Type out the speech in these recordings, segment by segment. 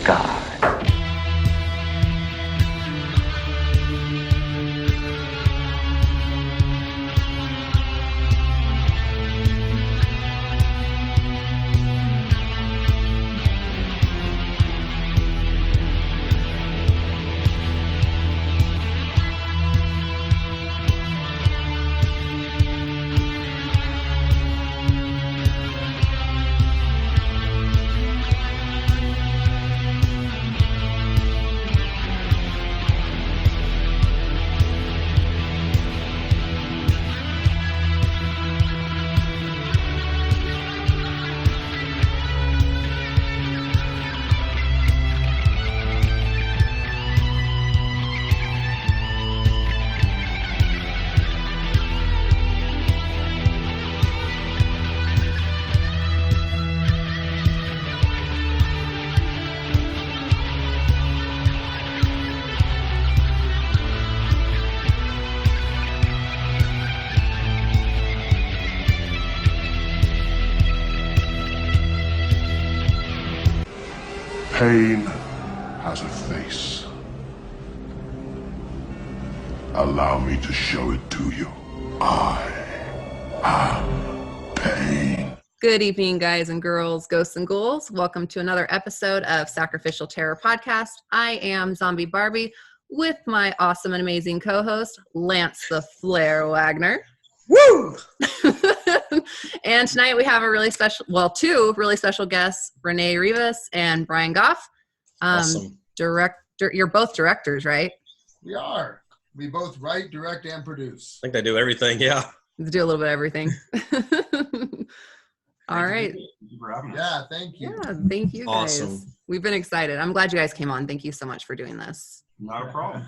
sky. Pain has a face. Allow me to show it to you. I am pain. Good evening, guys and girls, ghosts and ghouls. Welcome to another episode of Sacrificial Terror Podcast. I am Zombie Barbie with my awesome and amazing co-host, Lance the Flair Wagner. Woo! And tonight we have two really special guests, Rene, Rivas, and Bryan, Goff. Awesome. You're both directors, right? We are. We both write, direct, and produce. I think they do everything, yeah. They do a little bit of everything. All right. Yeah, thank you. Yeah, thank you guys. Awesome. We've been excited. I'm glad you guys came on. Thank you so much for doing this. Not a problem.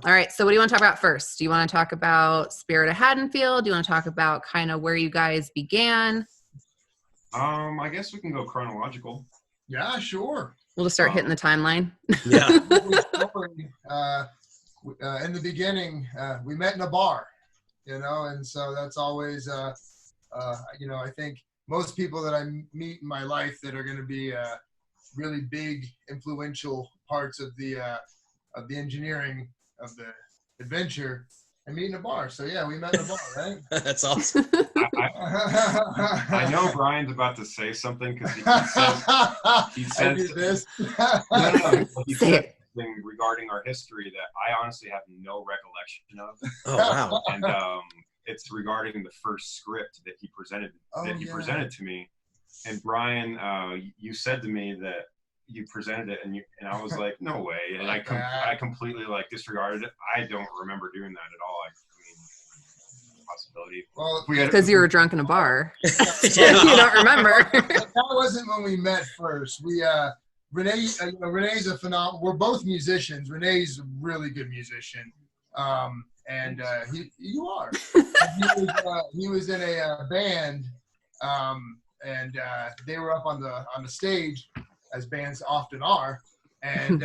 All right. So what do you want to talk about first? Do you want to talk about Spirit of Haddonfield? Do you want to talk about kind of where you guys began? I guess we can go chronological. Yeah, sure. We'll just start hitting the timeline. Yeah. In the beginning, we met in a bar, and so that's always, I think most people that I meet in my life that are going to be really big, influential parts of the engineering of the adventure, I meet in a bar. So yeah, we met in a bar, right? That's awesome. I know Brian's about to say something because he said this. He said something regarding our history that I honestly have no recollection of. Oh wow! And it's regarding the first script that he presented presented to me. And Brian, you said to me that you presented it, and I was like, no way. And I completely disregarded it. I don't remember doing that at all. I mean, possibility. Well, because you were drunk in a bar. Yeah. You don't remember. That wasn't when we met first. We Rene's a phenomenal. We're both musicians. Rene's a really good musician, and you are. He was in a band, and they were up on the stage, as bands often are, and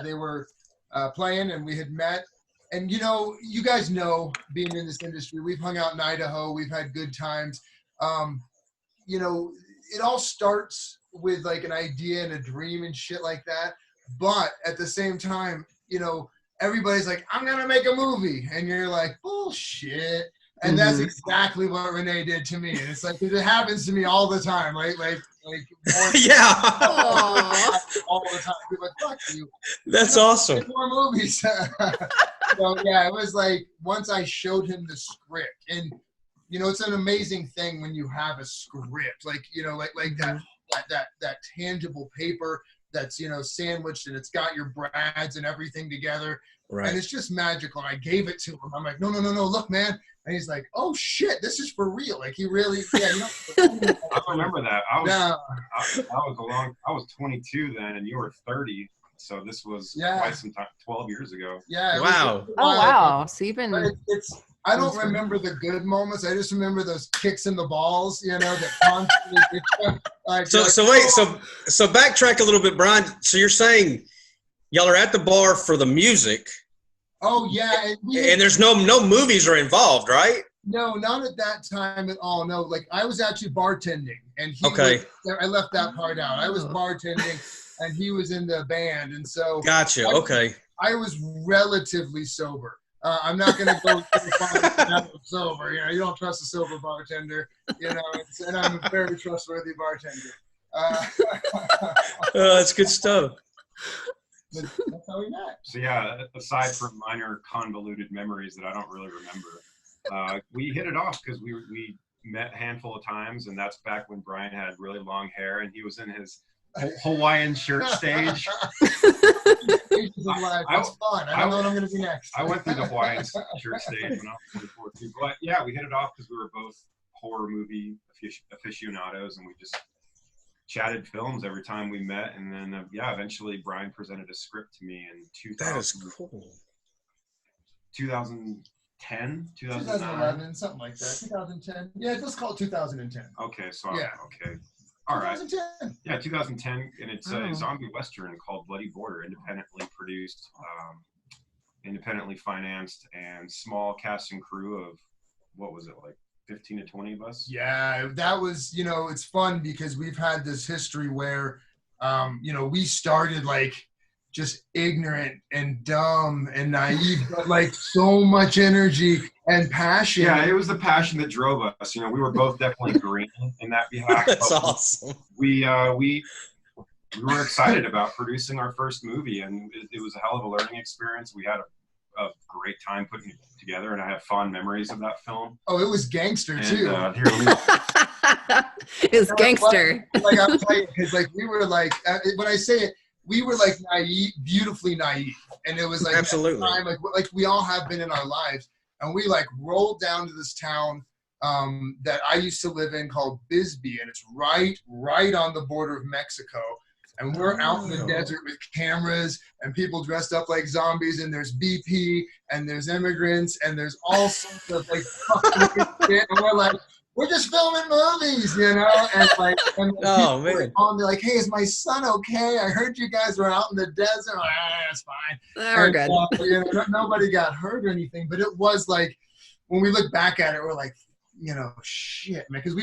they were playing, and we had met. And you guys know, being in this industry, we've hung out in Idaho, we've had good times. It all starts with like an idea and a dream and shit like that. But at the same time, everybody's like, I'm gonna make a movie, and you're like, bullshit. And that's exactly what Rene did to me. And it's like, it happens to me all the time, right? Like Yeah. all the time. People are like, fuck you. That's awesome. More movies. So yeah, it was like, once I showed him the script, and it's an amazing thing when you have a script, like that tangible paper that's sandwiched, and it's got your brads and everything together. Right. And it's just magical. And I gave it to him. I'm like, no, look, man. And he's like, oh shit, this is for real. Like, he really, I remember that. I was 22 then, and you were 30. So this was quite some time, 12 years ago. Yeah. Wow. Wow. So you've been. I don't remember the good moments. I just remember those kicks in the balls, that constantly. So backtrack a little bit, Brian. So you're saying y'all are at the bar for the music. Oh yeah, and there's no movies are involved, right? No, not at that time at all. No, like I was actually bartending, and I left that part out. I was bartending, and he was in the band, and so gotcha. I was relatively sober. I'm not going to go sober. You know, you don't trust a sober bartender. You know, and I'm a very trustworthy bartender. That's good stuff. That's how we met. So yeah, aside from minor convoluted memories that I don't really remember, we hit it off because we met a handful of times, and that's back when Bryan had really long hair and he was in his Hawaiian shirt stage. That's fun. I don't know what I'm going to be next. I went through the Hawaiian shirt stage when I was 24 too. But yeah, we hit it off because we were both horror movie aficionados, and we just chatted films every time we met. And then eventually Bryan presented a script to me in 2000. That is cool. 2010, 2011, something like that. 2010. Yeah, let's call it 2010. Okay, so yeah. Okay. All right. 2010. Yeah, 2010, and it's a zombie western called Bloody Border, independently produced, independently financed, and small cast and crew of, what was it, like 15 to 20 of us? Yeah, that was, you know, it's fun because we've had this history where, you know, we started like just ignorant and dumb and naive, but like so much energy and passion. Yeah, it was the passion that drove us. You know, we were both definitely green in that behalf. That's awesome. We were excited about producing our first movie, and it was a hell of a learning experience. We had a great time putting it together, and I have fond memories of that film. Oh, it was gangster too. It was gangster. Like I'll tell you, because like we were like, when I say it, we were like naive, beautifully naive, and it was like absolutely time, like we all have been in our lives, and we like rolled down to this town that I used to live in called Bisbee, and it's right on the border of Mexico. And we're out in the desert with cameras and people dressed up like zombies, and there's BP and there's immigrants and there's all sorts of like shit. And we're like, we're just filming movies, you know? And like, oh man, on like, hey, is my son okay? I heard you guys were out in the desert. Like, it's fine. We're good. You know, nobody got hurt or anything, but it was like, when we look back at it, we're like, you know, shit, man, because we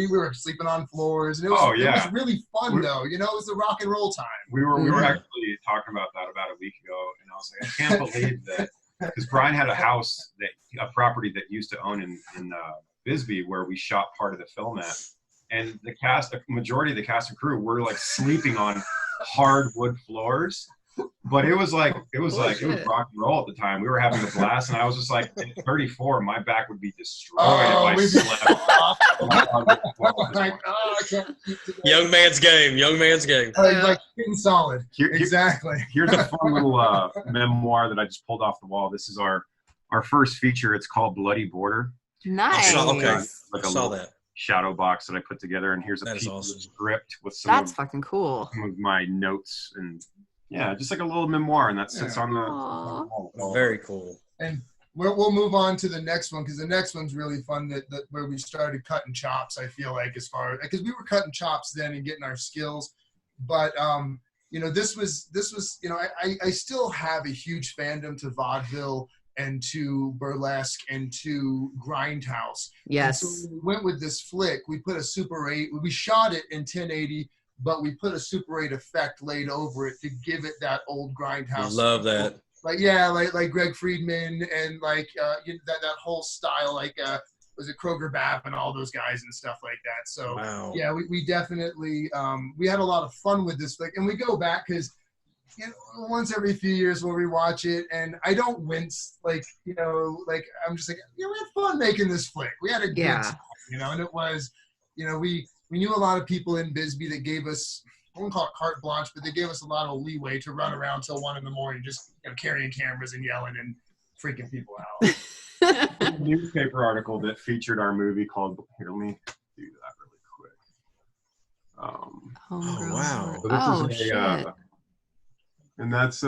were sleeping on floors, and it was really fun though. You know, it was the rock and roll time. We were actually talking about that about a week ago, and I was like, I can't believe that, because Bryan had a property that he used to own in Bisbee, where we shot part of the film at, and the majority of the cast and crew were like sleeping on hardwood floors. But it was rock and roll at the time. We were having a blast, and I was just like, at 34, my back would be destroyed if I slept. Young man's game. Like getting solid. Exactly. Here's a fun little memoir that I just pulled off the wall. This is our first feature. It's called Bloody Border. Nice. Like a little shadow box that I put together, and here's a piece of script with fucking cool. Some of my notes and. Yeah, just like a little memoir, and that sits on the wall. Very cool. And we'll move on to the next one, because the next one's really fun. That where we started cutting chops. I feel like, as far because we were cutting chops then and getting our skills, but you know, this was you know, I still have a huge fandom to vaudeville and to burlesque and to grindhouse. Yes. And so we went with this flick. We put a Super 8. We shot it in 1080. But we put a Super 8 effect laid over it to give it that old grindhouse. Love that. Like, yeah, like Greg Friedman and like that whole style, like was it Kroger Bapp and all those guys and stuff like that. So wow. Yeah, we definitely we had a lot of fun with this flick, and we go back because, you know, once every few years we'll rewatch it, and I don't wince, like, you know, like I'm just like, you know, we had fun making this flick. We had a good time, you know, and it was, you know, we knew a lot of people in Bisbee that gave us, I won't call it carte blanche, but they gave us a lot of leeway to run around till 1 a.m, just, you know, carrying cameras and yelling and freaking people out. A newspaper article that featured our movie called, here, let me do that really quick. Oh, wow. So this is and that's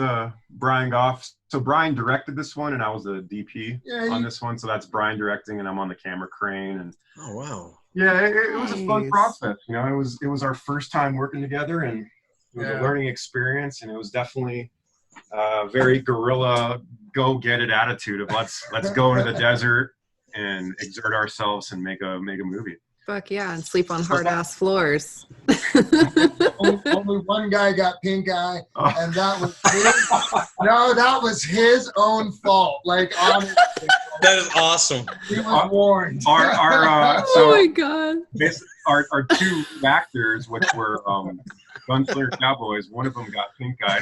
Bryan Goff. So Bryan directed this one, and I was the DP on this one. So that's Bryan directing, and I'm on the camera crane. And oh, wow. Yeah, it was a fun process. You know, it was our first time working together, and it was a learning experience, and it was definitely very guerrilla, go get it attitude of let's go into the desert and exert ourselves and make a movie. Fuck yeah, and sleep on hard ass floors. Only one guy got pink eye, and that was his own fault. Like, honestly, That is awesome. he was warned. Oh my god. Our two actors, which were Gunslinger Cowboys, one of them got pink eye.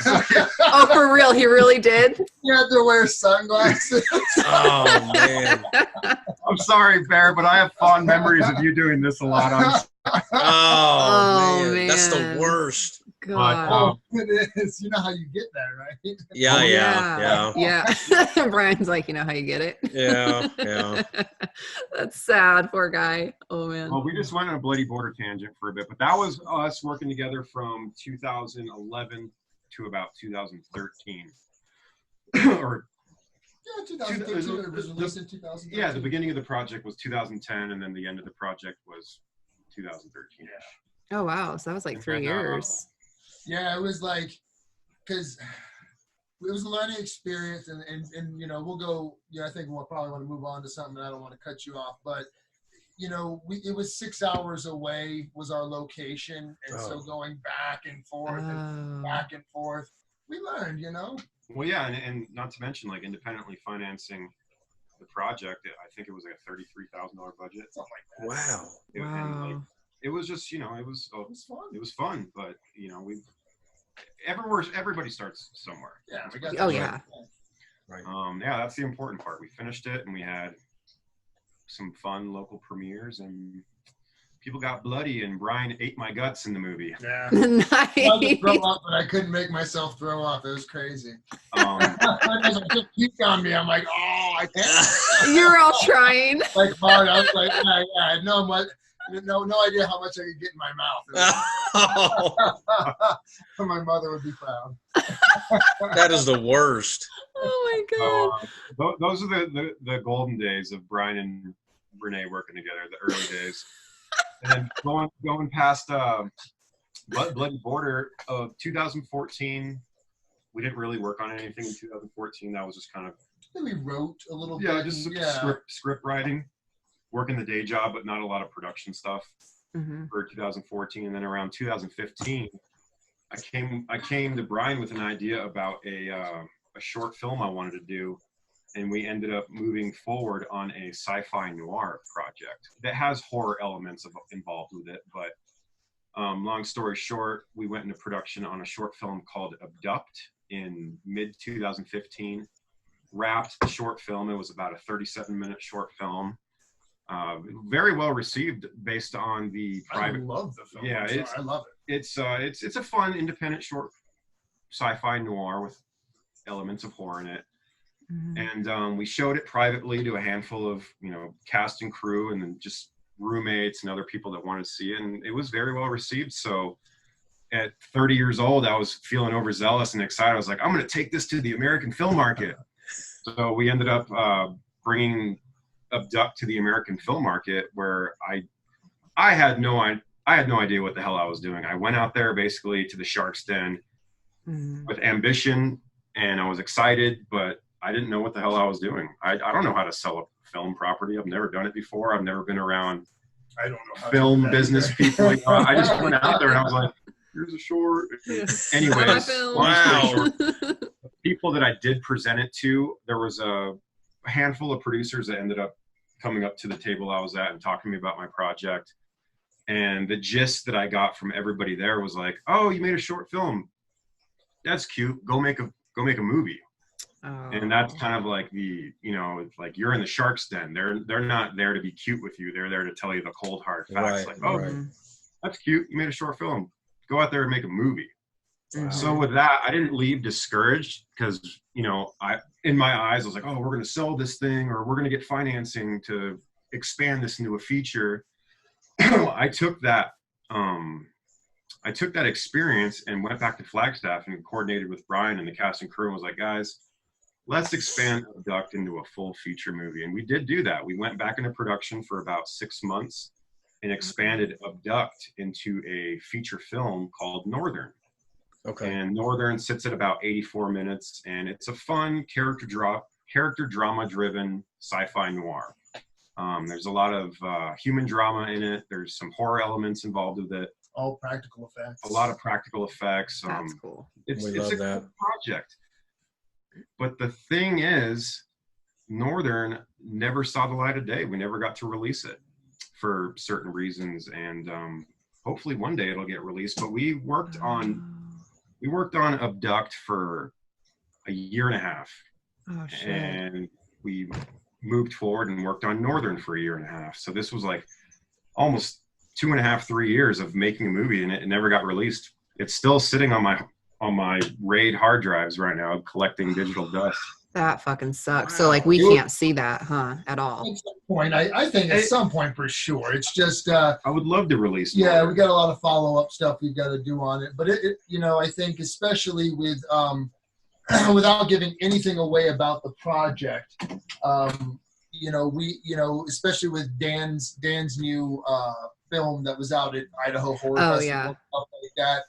Oh, for real? He really did? He had to wear sunglasses. Oh man. I'm sorry, Bear, but I have fond memories of you doing this a lot. Oh, man. man. That's the worst. God. It is. You know how you get that, right? Yeah. Brian's like, you know how you get it? Yeah. That's sad, poor guy. Oh man. Well, we just went on a bloody border tangent for a bit, but that was us working together from 2011 to about 2013. Or Yeah, 2013. It was released in 2013. yeah, the beginning of the project was 2010, and then the end of the project was 2013. Oh wow. So that was like 3 years. Yeah, it was like, because it was a learning experience, and you know, we'll go. I think we'll probably want to move on to something. I don't want to cut you off, but you know, it was 6 hours away was our location, and so going back and forth and back and forth, we learned, you know. Well, yeah, and not to mention like independently financing the project. I think it was like a $33,000 budget. Something like that. Wow. And like, it was just, you know, it was fun. It was fun, but you know, everybody starts somewhere. Yeah. Yeah. Right. Yeah, that's the important part. We finished it, and we had some fun local premieres, and people got bloody, and Bryan ate my guts in the movie. Yeah. Nice. I could throw up, but I couldn't make myself throw up. It was crazy. Just puke on me. I'm like, oh, I can't. You're all trying. Like hard. I was like, yeah, I had no idea how much I could get in my mouth. My mother would be proud. That is the worst. Oh my god. Those are the golden days of Bryan and Rene working together, the early days. And then going past Bloody Border of 2014, we didn't really work on anything in 2014. That was just kind of... We wrote a little bit. Yeah, just script writing. Working the day job, but not a lot of production stuff for 2014. And then around 2015, I came to Bryan with an idea about a short film I wanted to do, and we ended up moving forward on a sci-fi noir project that has horror elements involved with it. But long story short, we went into production on a short film called Abduct in mid 2015. Wrapped the short film. It was about a 37-minute short film. Very well received based on the private. I love the film. Yeah, I love it. It's a fun independent short sci-fi noir with elements of horror in it. And we showed it privately to a handful of cast and crew, and then just roommates and other people that wanted to see it, and it was very well received. So at 30 years old, I was feeling overzealous and excited. I was like, I'm going to take this to the American film market. So we ended up bringing Abduct to the American film market, where I had no idea what the hell I was doing. I went out there basically to the Shark's Den with ambition, and I was excited, but I didn't know what the hell I was doing. I don't know how to sell a film property. I've never done it before. I've never been around film business people. I just went out there and I was like, here's a short. Anyways, wow. People that I did present it to, there was a handful of producers that ended up coming up to the table I was at and talking to me about my project. And the gist that I got from everybody there was like, oh, you made a short film. That's cute. Go make a movie. Oh. And that's kind of like it's like you're in the Shark's Den. They're not there to be cute with you. They're there to tell you the cold hard facts. That's cute. You made a short film. Go out there and make a movie. Wow. So with that, I didn't leave discouraged, because in my eyes I was like, oh, we're going to sell this thing, or we're going to get financing to expand this into a feature. I took that experience and went back to Flagstaff and coordinated with Bryan and the cast and crew and was like, guys, let's expand Abduct into a full feature movie. And we did do that. We went back into production for about 6 months and expanded Abduct into a feature film called Northern. Okay. And Northern sits at about 84 minutes, and it's a fun character drama driven sci-fi noir. There's a lot of human drama in it. There's some horror elements involved with it. All practical effects. A lot of practical effects. That's cool. It's love a that cool project. But the thing is, Northern never saw the light of day. We never got to release it for certain reasons, and hopefully one day it'll get released. But we worked on Abduct for a year and a half. Oh shit. And we moved forward and worked on Northern for a year and a half. So this was like almost 2.5, 3 years of making a movie, and it never got released. It's still sitting on my RAID hard drives right now, collecting digital dust. That fucking sucks. So like we can't see that, huh? At all. At some point, I think at some point for sure. It's just I would love to release yeah, Northern. we got a lot of follow-up stuff we've got to do on it. But it you know, I think especially with without giving anything away about the project, you know, especially with Dan's new film that was out at Idaho Horror Festival, yeah. stuff like that.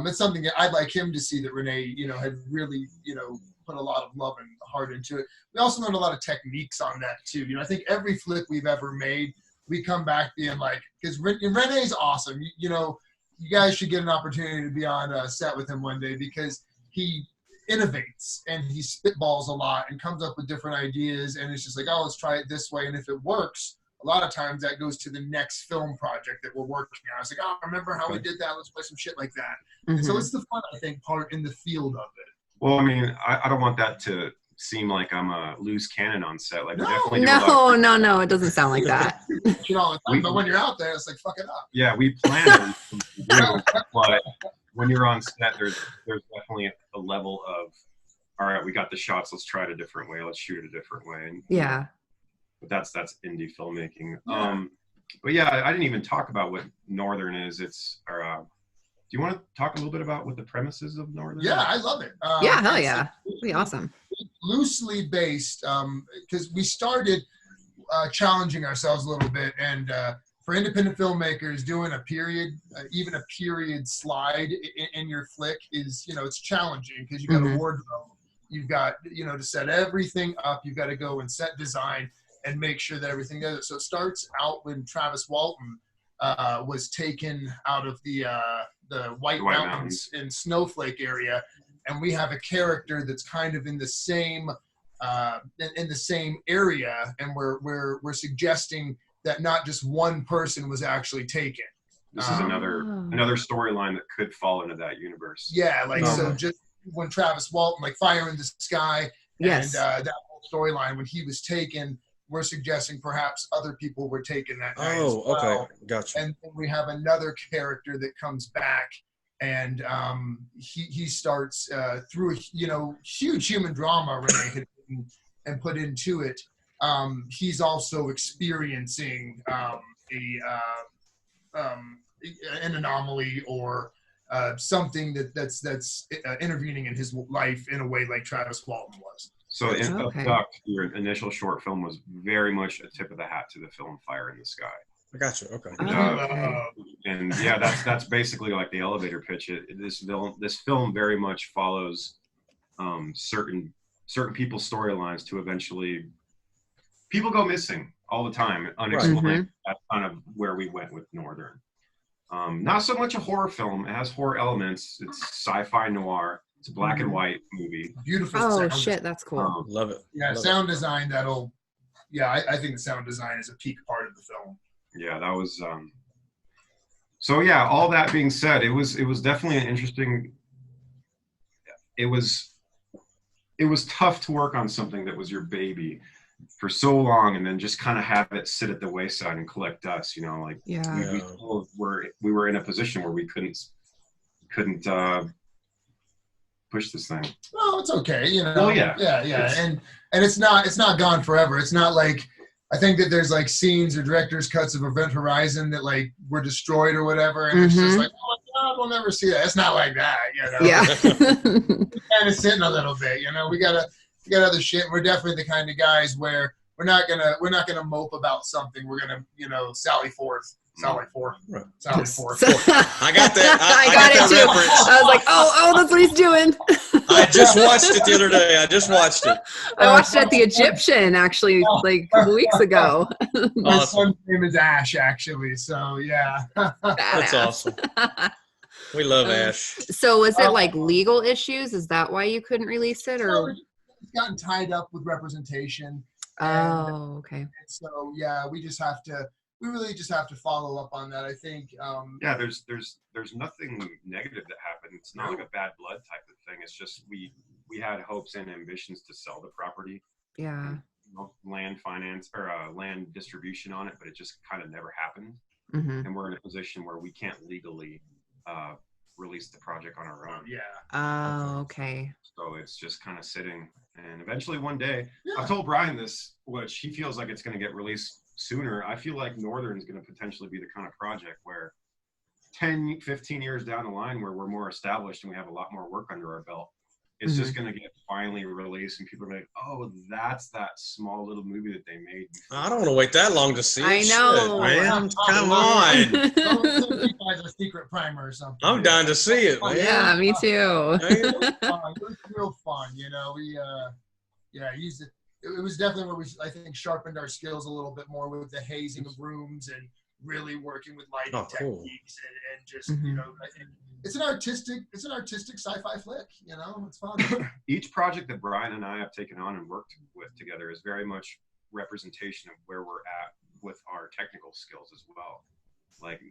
It's something that I'd like him to see, that Rene, you know, had really, you know, put a lot of love and heart into it. We also learned a lot of techniques on that too. You know, I think every flick we've ever made, we come back being like, because Rene's awesome. You know, you guys should get an opportunity to be on a set with him one day, because he innovates and he spitballs a lot and comes up with different ideas, and it's just like, oh, let's try it this way, and if it works, a lot of times that goes to the next film project that we're working on. It's like, oh, remember how we did that? Let's play some shit like that. Mm-hmm. And so it's the fun, I think, part in the field of it. Well, I mean, I don't want that to seem like I'm a loose cannon on set. Like, we No. definitely do a lot of- No, it doesn't sound like that. You know, but when you're out there, it's like, fuck it up. Yeah, we plan it, but when you're on set, there's definitely a level of, all right, we got the shots, let's try it a different way, let's shoot it a different way. And, Yeah. but that's indie filmmaking. But yeah, I didn't even talk about what Northern is. It's do you want to talk a little bit about what the premises of Northern? Yeah, I love it. Yeah, hell yeah. It'd be awesome. Loosely based, because we started challenging ourselves a little bit, and for independent filmmakers, doing a period, even a period slide in your flick is, you know, it's challenging, because you got a wardrobe, you've got, you know, to set everything up, you've got to go and set design and make sure that everything does. So it starts out when Travis Walton was taken out of the White Mountains in Snowflake area, and we have a character that's kind of in the same area, and we're suggesting that not just one person was actually taken. This is another storyline that could fall into that universe. Yeah, like so just when Travis Walton, like Fire in the Sky, Yes. and that whole storyline, when he was taken, we're suggesting perhaps other people were taken that night as well. Okay, gotcha. And then we have another character that comes back, and he starts through, you know, huge human drama Rene had written and put into it. He's also experiencing an anomaly or something that's intervening in his life in a way like Travis Walton was. So in Abduct, your initial short film was very much a tip of the hat to the film Fire in the Sky. I gotcha. Okay. And yeah, that's basically like the elevator pitch. This film very much follows certain people's storylines to eventually, people go missing all the time, unexplained. Right. That's kind of where we went with Northern. Not so much a horror film. It has horror elements. It's sci-fi noir. It's a black and white movie. Beautiful. Oh sound shit, that's cool. Love it. Yeah, Love sound design. I think the sound design is a peak part of the film. Yeah, that was. So yeah, all that being said, it was definitely an interesting. It was tough to work on something that was your baby for so long, and then just kind of have it sit at the wayside and collect dust. You know, like we were in a position where we couldn't push this thing. No, it's okay. You know. Well, yeah. Yeah. And it's not gone forever. It's not like, I think that there's like scenes or director's cuts of Event Horizon that like were destroyed or whatever, and it's just like, oh my God, we'll never see that. It's not like that, you know. Yeah. Kind of sitting a little bit, you know. We got other shit. We're definitely the kind of guys where we're not gonna mope about something. We're gonna, you know, sally forth Sound like 4. Right. Sound like 4. I got that. I got it that too. reference. I was like, oh, that's what he's doing. I just watched it the other day. I just watched it. I watched it at the Egyptian actually like a couple weeks ago. My Awesome. son's name is Ash, actually. So yeah. That's awesome. We love Ash. So was it like legal issues? Is that why you couldn't release it, or? It's gotten tied up with representation. Oh, okay. And so yeah, we really just have to follow up on that. I think. Yeah, there's nothing negative that happened. It's not like a bad blood type of thing. It's just we had hopes and ambitions to sell the property. Yeah. And, land finance or land distribution on it, but it just kind of never happened. Mm-hmm. And we're in a position where we can't legally release the project on our own. Yeah. Oh, okay. So it's just kind of sitting. And eventually one day, Yeah. I've told Bryan this, which he feels like it's going to get released sooner. I feel like Northern is going to potentially be the kind of project where 10, 15 years down the line, where we're more established and we have a lot more work under our belt, it's just going to get finally released and people are like, oh, that's that small little movie that they made. I don't want to wait that long to see it. I know. Shit, man. Come on. Don't send you guys a secret primer or something. I'm dying to see it, man. Yeah, me too. It was real fun, we used it. It was definitely where we, I think, sharpened our skills a little bit more with the hazing of rooms and really working with lighting cool. techniques and just I think it's an artistic sci-fi flick. It's fun. Each project that Bryan and I have taken on and worked with together is very much representation of where we're at with our technical skills as well. Like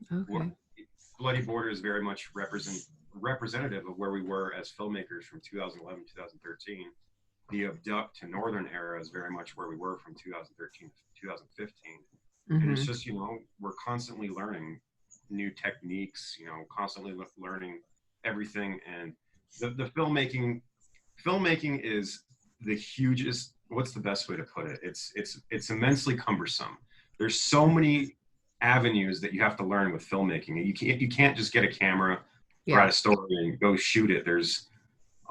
Bloody Border is very much representative of where we were as filmmakers from 2011, 2013. The Abduct to Northern era is very much where we were from 2013 to 2015. Mm-hmm. And it's just, we're constantly learning new techniques, constantly learning everything. And the filmmaking is the hugest, what's the best way to put it? It's immensely cumbersome. There's so many avenues that you have to learn with filmmaking. You can't just get a camera, write a story and go shoot it. There's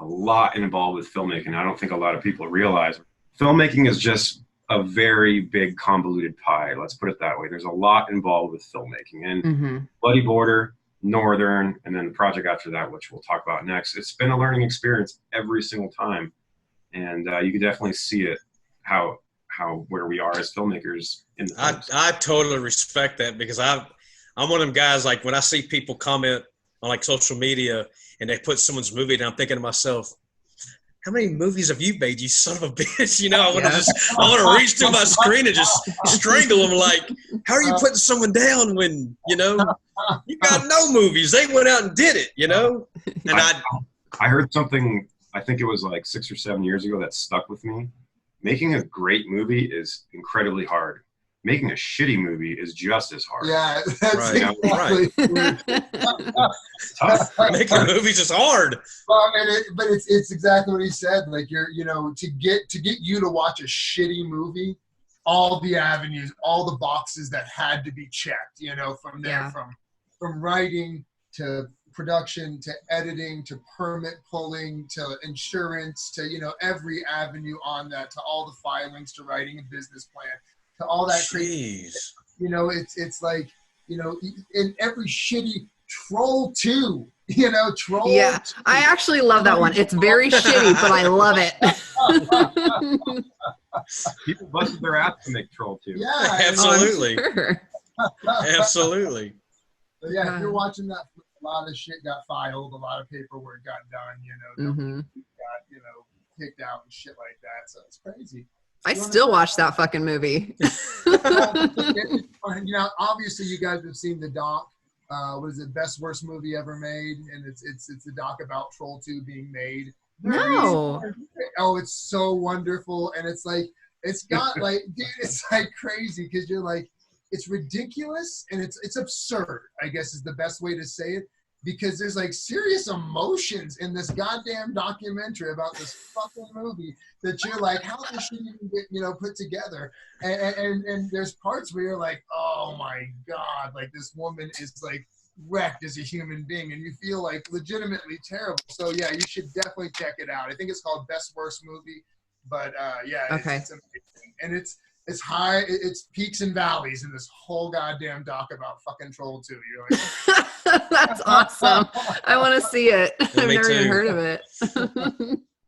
a lot involved with filmmaking. I don't think a lot of people realize filmmaking is just a very big convoluted pie. Let's put it that way. There's a lot involved with filmmaking, and Bloody Border, Northern, and then the project after that, which we'll talk about next. It's been a learning experience every single time. And you can definitely see it, how where we are as filmmakers. I totally respect that, because I'm one of them guys, like when I see people comment on like social media and they put someone's movie and I'm thinking to myself, how many movies have you made, you son of a bitch? I want to reach to my screen and just strangle them. Like, how are you putting someone down when, you got no movies? They went out and did it, And I heard something, I think it was like 6 or 7 years ago, that stuck with me. Making a great movie is incredibly hard. Making a shitty movie is just as hard. Yeah, that's right. Making movies is hard. But it's exactly what he said. Like to get you to watch a shitty movie, all the avenues, all the boxes that had to be checked. From there, from writing to production to editing to permit pulling to insurance to every avenue on that, to all the filings, to writing a business plan, to all that crazy. It's like in every shitty Troll 2, Troll. Yeah, 2. I actually love that one. It's very shitty, but I love it. People busted their ass to make Troll 2. Yeah, absolutely. Sure. Absolutely. So yeah, if you're watching that, a lot of shit got filed, a lot of paperwork got done, got kicked out and shit like that. So it's crazy. I still watch that fucking movie. Obviously you guys have seen the doc. What is it? Best worst movie ever made, and it's the doc about Troll 2 being made. No. Oh, it's so wonderful, and it's like it's got like, dude, it's like crazy because you're like, it's ridiculous and it's absurd, I guess is the best way to say it, because there's like serious emotions in this goddamn documentary about this fucking movie that you're like, how does she even get, put together? And there's parts where you're like, oh my God, like this woman is like wrecked as a human being and you feel like legitimately terrible. So yeah, you should definitely check it out. I think it's called Best Worst Movie, but it's amazing. And it's high. It's peaks and valleys in this whole goddamn doc about fucking Troll 2. You're like, That's awesome. I want to see it. I've me never even too. heard of it.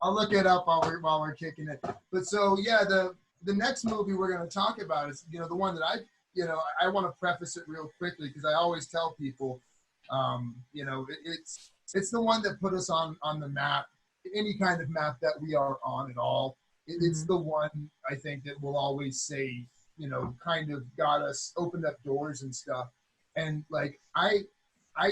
I'll look it up while we're kicking it. But so yeah, the next movie we're going to talk about is the one that I want to preface it real quickly because I always tell people, it's the one that put us on the map, any kind of map that we are on at all. It's the one I think that will always say, kind of got us, opened up doors and stuff. And like I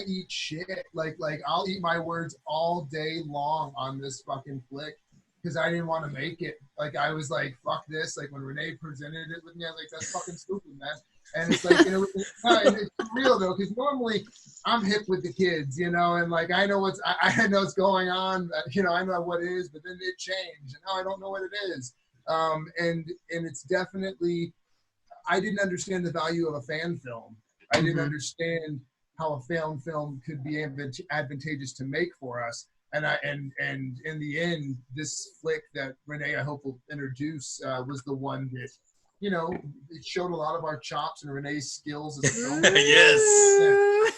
eat shit. Like I'll eat my words all day long on this fucking flick because I didn't want to make it. Like I was like, fuck this. Like when Rene presented it with me, I was like, that's fucking stupid, man. And it's like, it's real though, because normally I'm hip with the kids, and like I know what's going on, I know what it is, but then it changed, and now I don't know what it is. And it's definitely, I didn't understand the value of a fan film. I didn't understand how a fan film could be advantageous to make for us. And in the end, this flick that Rene, I hope will introduce, was the one that, it showed a lot of our chops and Rene's skills as a filmmaker. Yes.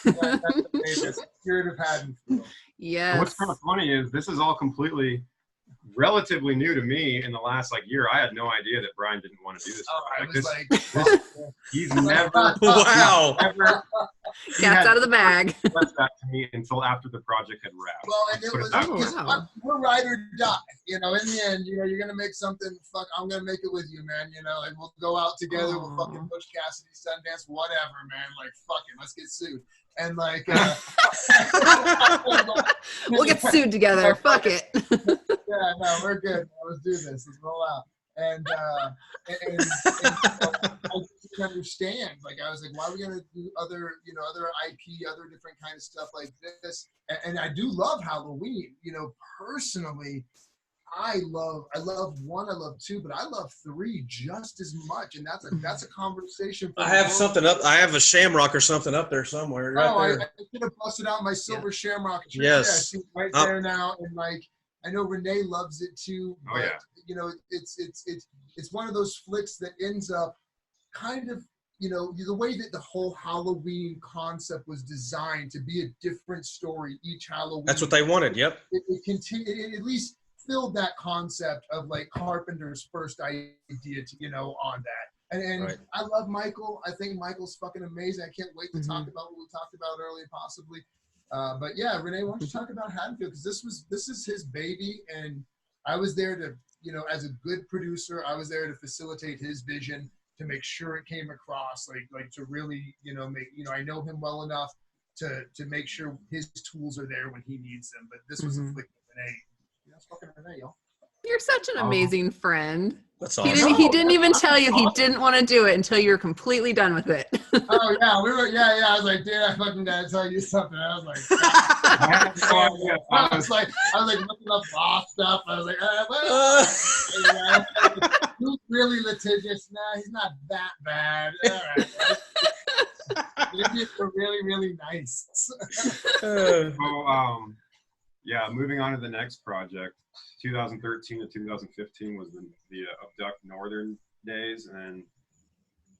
That's the spirit of Haddonfield. Yes. And what's kind of funny is this is all completely relatively new to me in the last year. I had no idea that Bryan didn't want to do this. He's never Wow. Cat's out of the bag. Left that to me until after the project had wrapped. Well, and it was, we're ride or die. In the end, you're gonna make something. Fuck, I'm gonna make it with you, man. Like we'll go out together. We'll fucking push Cassidy, Sundance, whatever, man. Like fuck it, let's get sued. And like, we'll get sued together. Fuck it. Yeah, no, we're good. Let's do this. Let's roll out. And I didn't understand. Like I was like, why are we gonna do other IP, other different kind of stuff like this? And I do love Halloween. Personally, I love 1, I love 2, but I love 3 just as much. And that's a conversation. I have something up. I have a shamrock or something up there somewhere. Right there. I could have busted out my silver shamrock. Yes. Yeah, I see it right there now. And like, I know Rene loves it too. Oh yeah. It's one of those flicks that ends up kind of, the way that the whole Halloween concept was designed to be a different story each Halloween. That's what they wanted. Yep. It at least filled that concept of like Carpenter's first idea to, on that. And right. I love Michael. I think Michael's fucking amazing. I can't wait to talk about what we talked about earlier, possibly. But yeah, Rene, why don't you talk about Haddonfield? Because this is his baby, and I was there to, as a good producer, I was there to facilitate his vision, to make sure it came across, like to really, make, I know him well enough to make sure his tools are there when he needs them. But this was a flick with Rene. That's fucking Rene, y'all. You're such an amazing friend. That's awesome. He didn't even tell you he didn't want to do it until you were completely done with it. Oh yeah, I was like, dude, I fucking gotta tell you something. I was like, I was like looking up law stuff. I was like, who's really litigious? Nah, he's not that bad. All right. Maybe it's really, really nice. So, yeah, moving on to the next project. 2013 to 2015 was the Abduct Northern days, and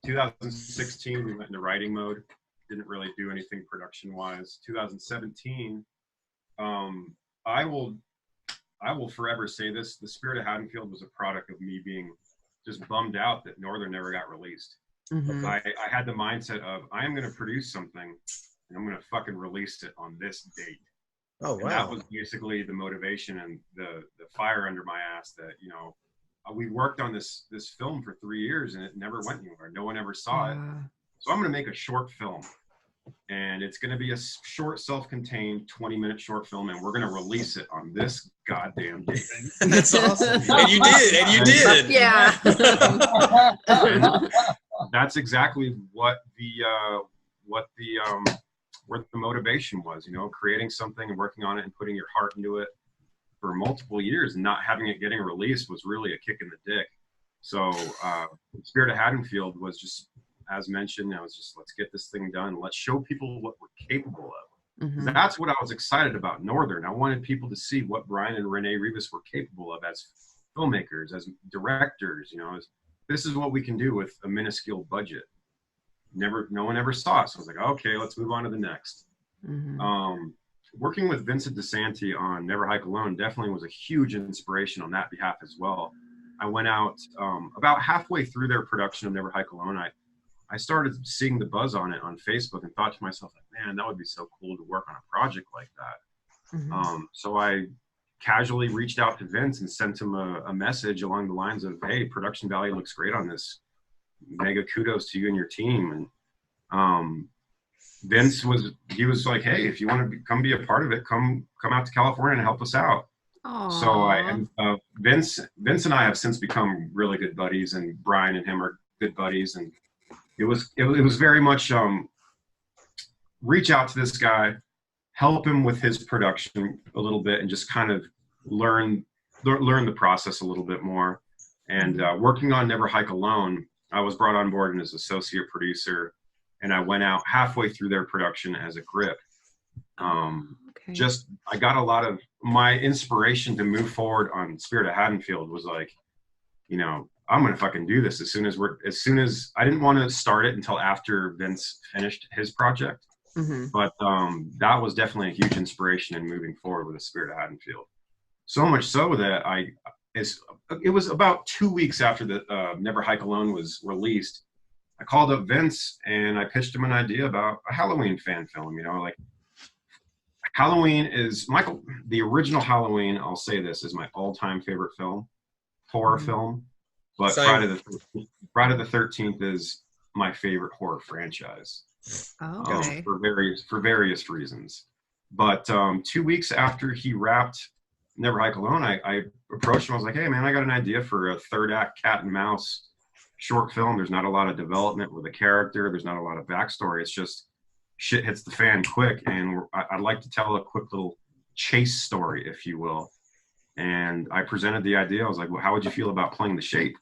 2016 we went into writing mode. Didn't really do anything production-wise. 2017, I will forever say this: the Spirit of Haddonfield was a product of me being just bummed out that Northern never got released. Mm-hmm. I had the mindset of I am going to produce something and I'm going to fucking release it on this date. Oh, wow. And that was basically the motivation and the fire under my ass that, we worked on this film for 3 years and it never went anywhere. No one ever saw it. So I'm going to make a short film, and it's going to be a short, self-contained 20-minute short film, and we're going to release it on this goddamn date. That's awesome. And you did. Yeah. That's exactly what the motivation was, creating something and working on it and putting your heart into it for multiple years, and not having it getting released was really a kick in the dick. So Spirit of Haddonfield was just, as mentioned, I was just, let's get this thing done. Let's show people what we're capable of. Mm-hmm. That's what I was excited about Northern. I wanted people to see what Bryan and Rene Rivas were capable of as filmmakers, as directors, this is what we can do with a minuscule budget. No one ever saw it. So I was like, okay, let's move on to the next. Mm-hmm. Working with Vincent DeSanti on Never Hike Alone definitely was a huge inspiration on that behalf as well. I went out about halfway through their production of Never Hike Alone. I started seeing the buzz on it on Facebook and thought to myself, like, man, that would be so cool to work on a project like that. Mm-hmm. So I casually reached out to Vince and sent him a message along the lines of, hey, production value looks great on this. Mega kudos to you and your team. And Vince was like, hey, if you want to come be a part of it, come out to California and help us out. Aww. So Vince and I have since become really good buddies, and Bryan and him are good buddies. And it was very much reach out to this guy, help him with his production a little bit, and just kind of learn the process a little bit more. And working on Never Hike Alone, I was brought on board as associate producer, and I went out halfway through their production as a grip. Okay. I got a lot of my inspiration to move forward on Spirit of Haddonfield was like, you know, I'm going to fucking do this as soon as I didn't want to start it until after Vince finished his project. Mm-hmm. But that was definitely a huge inspiration in moving forward with the Spirit of Haddonfield. So much so that it was about 2 weeks after the Never Hike Alone was released. I called up Vince and I pitched him an idea about a Halloween fan film. You know, like Halloween is the original Halloween. I'll say this is my all-time favorite film, horror film. But Same. Friday the 13th is my favorite horror franchise. Oh, okay. For various reasons. But 2 weeks after he wrapped Never Hike Alone, I approached him. I was like, hey, man, I got an idea for a third act cat and mouse short film. There's not a lot of development with a character. There's not a lot of backstory. It's just shit hits the fan quick. And I'd like to tell a quick little chase story, if you will. And I presented the idea. I was like, well, how would you feel about playing the Shape?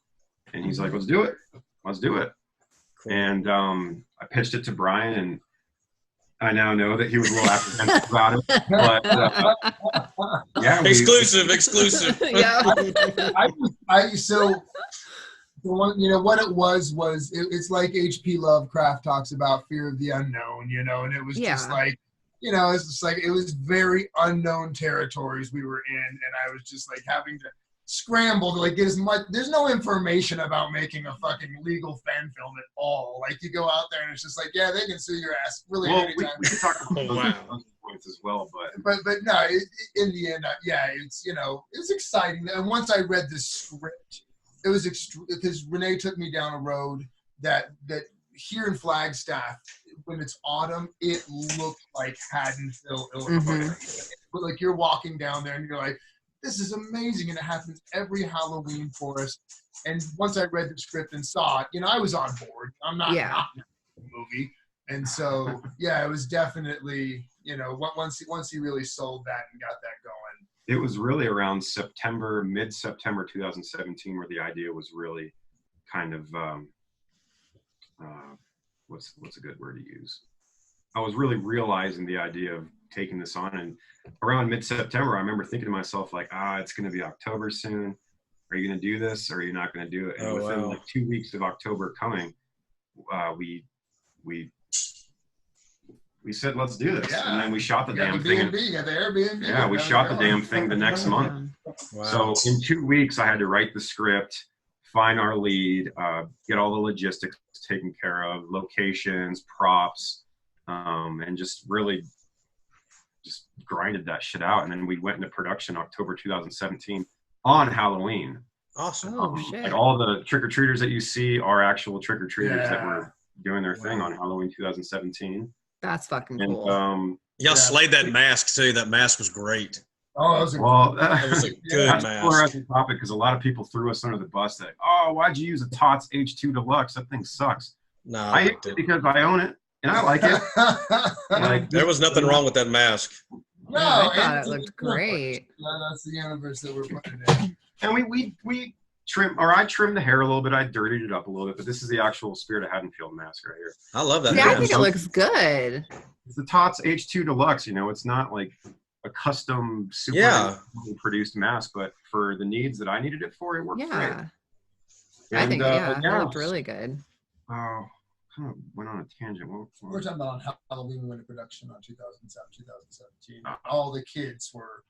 And he's like, let's do it. Cool. And I pitched it to Bryan, and I now know that he was a little apprehensive about it. But yeah, Exclusive. Yeah. So the one, you know, what it was it's like H.P. Lovecraft talks about fear of the unknown, you know, and it was just like, you know, it's just like, it was very unknown territories we were in, and I was just like having to scramble to like get as much. There's no information about making a fucking legal fan film at all. Like you go out there and it's just like, yeah, they can sue your ass really anytime. We can talk about those points as well, but no, in the end, it's, you know, it's exciting. And once I read the script, it was because Rene took me down a road that here in Flagstaff, when it's autumn, it looked like Haddonfield, Illinois. Mm-hmm. But like you're walking down there and you're like, this is amazing, and it happens every Halloween for us. And once I read the script and saw it, you know, I was on board. I'm not the movie, and so it was definitely, you know, once he really sold that and got that going. It was really around mid-September 2017, where the idea was really kind of what's a good word to use? I was really realizing the idea of taking this on, and around mid-September, I remember thinking to myself, like, it's going to be October soon. Are you going to do this, or are you not going to do it? And within like 2 weeks of October coming, we said, let's do this. And then we shot the damn thing. The Airbnb. Yeah, we shot the damn thing the next month. Wow. So in 2 weeks, I had to write the script, find our lead, get all the logistics taken care of, locations, props, and just really just grinded that shit out. And then we went into production October 2017 on Halloween. Awesome. Oh, shit. Like all the trick-or-treaters that you see are actual trick-or-treaters that were doing their thing on Halloween 2017. That's fucking cool. And, y'all slayed that mask too. That mask was great. Oh, that was a good that's mask. That's a topic, because a lot of people threw us under the bus that, why'd you use a TOTS H2 Deluxe? That thing sucks. No, I hate it because I own it and I like it. Like, there was nothing wrong with that mask. No, I thought it looked great. That's the universe that we're putting in. And we trimmed, or I trimmed the hair a little bit. I dirtied it up a little bit, but this is the actual Spirit of Haddonfield mask right here. I love that. Yeah, I think it looks good. It's the TOTS H2 Deluxe. You know, it's not like a custom super produced mask, but for the needs that I needed it for, it worked great. I think, yeah, it looked really good. Kind of went on a tangent. We're talking about Halloween went into production on 2017. All the kids were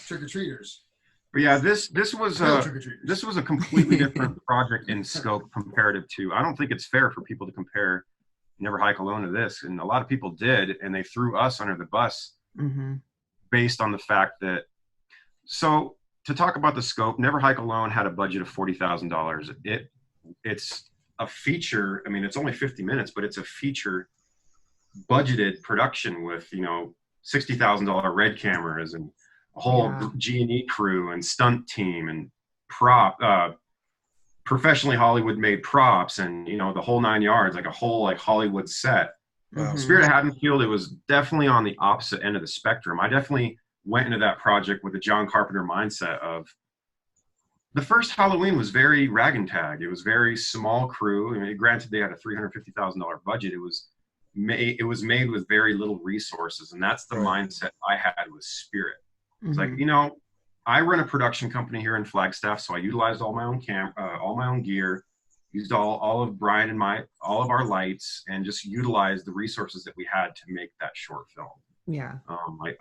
trick-or-treaters. But yeah, this was a completely different project in scope comparative to. I don't think it's fair for people to compare Never Hike Alone to this, and a lot of people did, and they threw us under the bus based on the fact that. So to talk about the scope, Never Hike Alone had a budget of $40,000. It's a feature. I mean, it's only 50 minutes, but it's a feature budgeted production with $60,000 red cameras and a whole G&E crew and stunt team and professionally Hollywood made props and the whole 9 yards, like a whole Hollywood set. Spirit of Haddonfield, it was definitely on the opposite end of the spectrum. I definitely went into that project with a John Carpenter mindset of the first Halloween was very rag and tag. It was very small crew. I mean, granted, they had a $350,000 budget. It was made with very little resources, and that's the mindset I had with Spirit. It's like, I run a production company here in Flagstaff, so I utilized all my own all my own gear, used all of Bryan and all of our lights, and just utilized the resources that we had to make that short film. Yeah.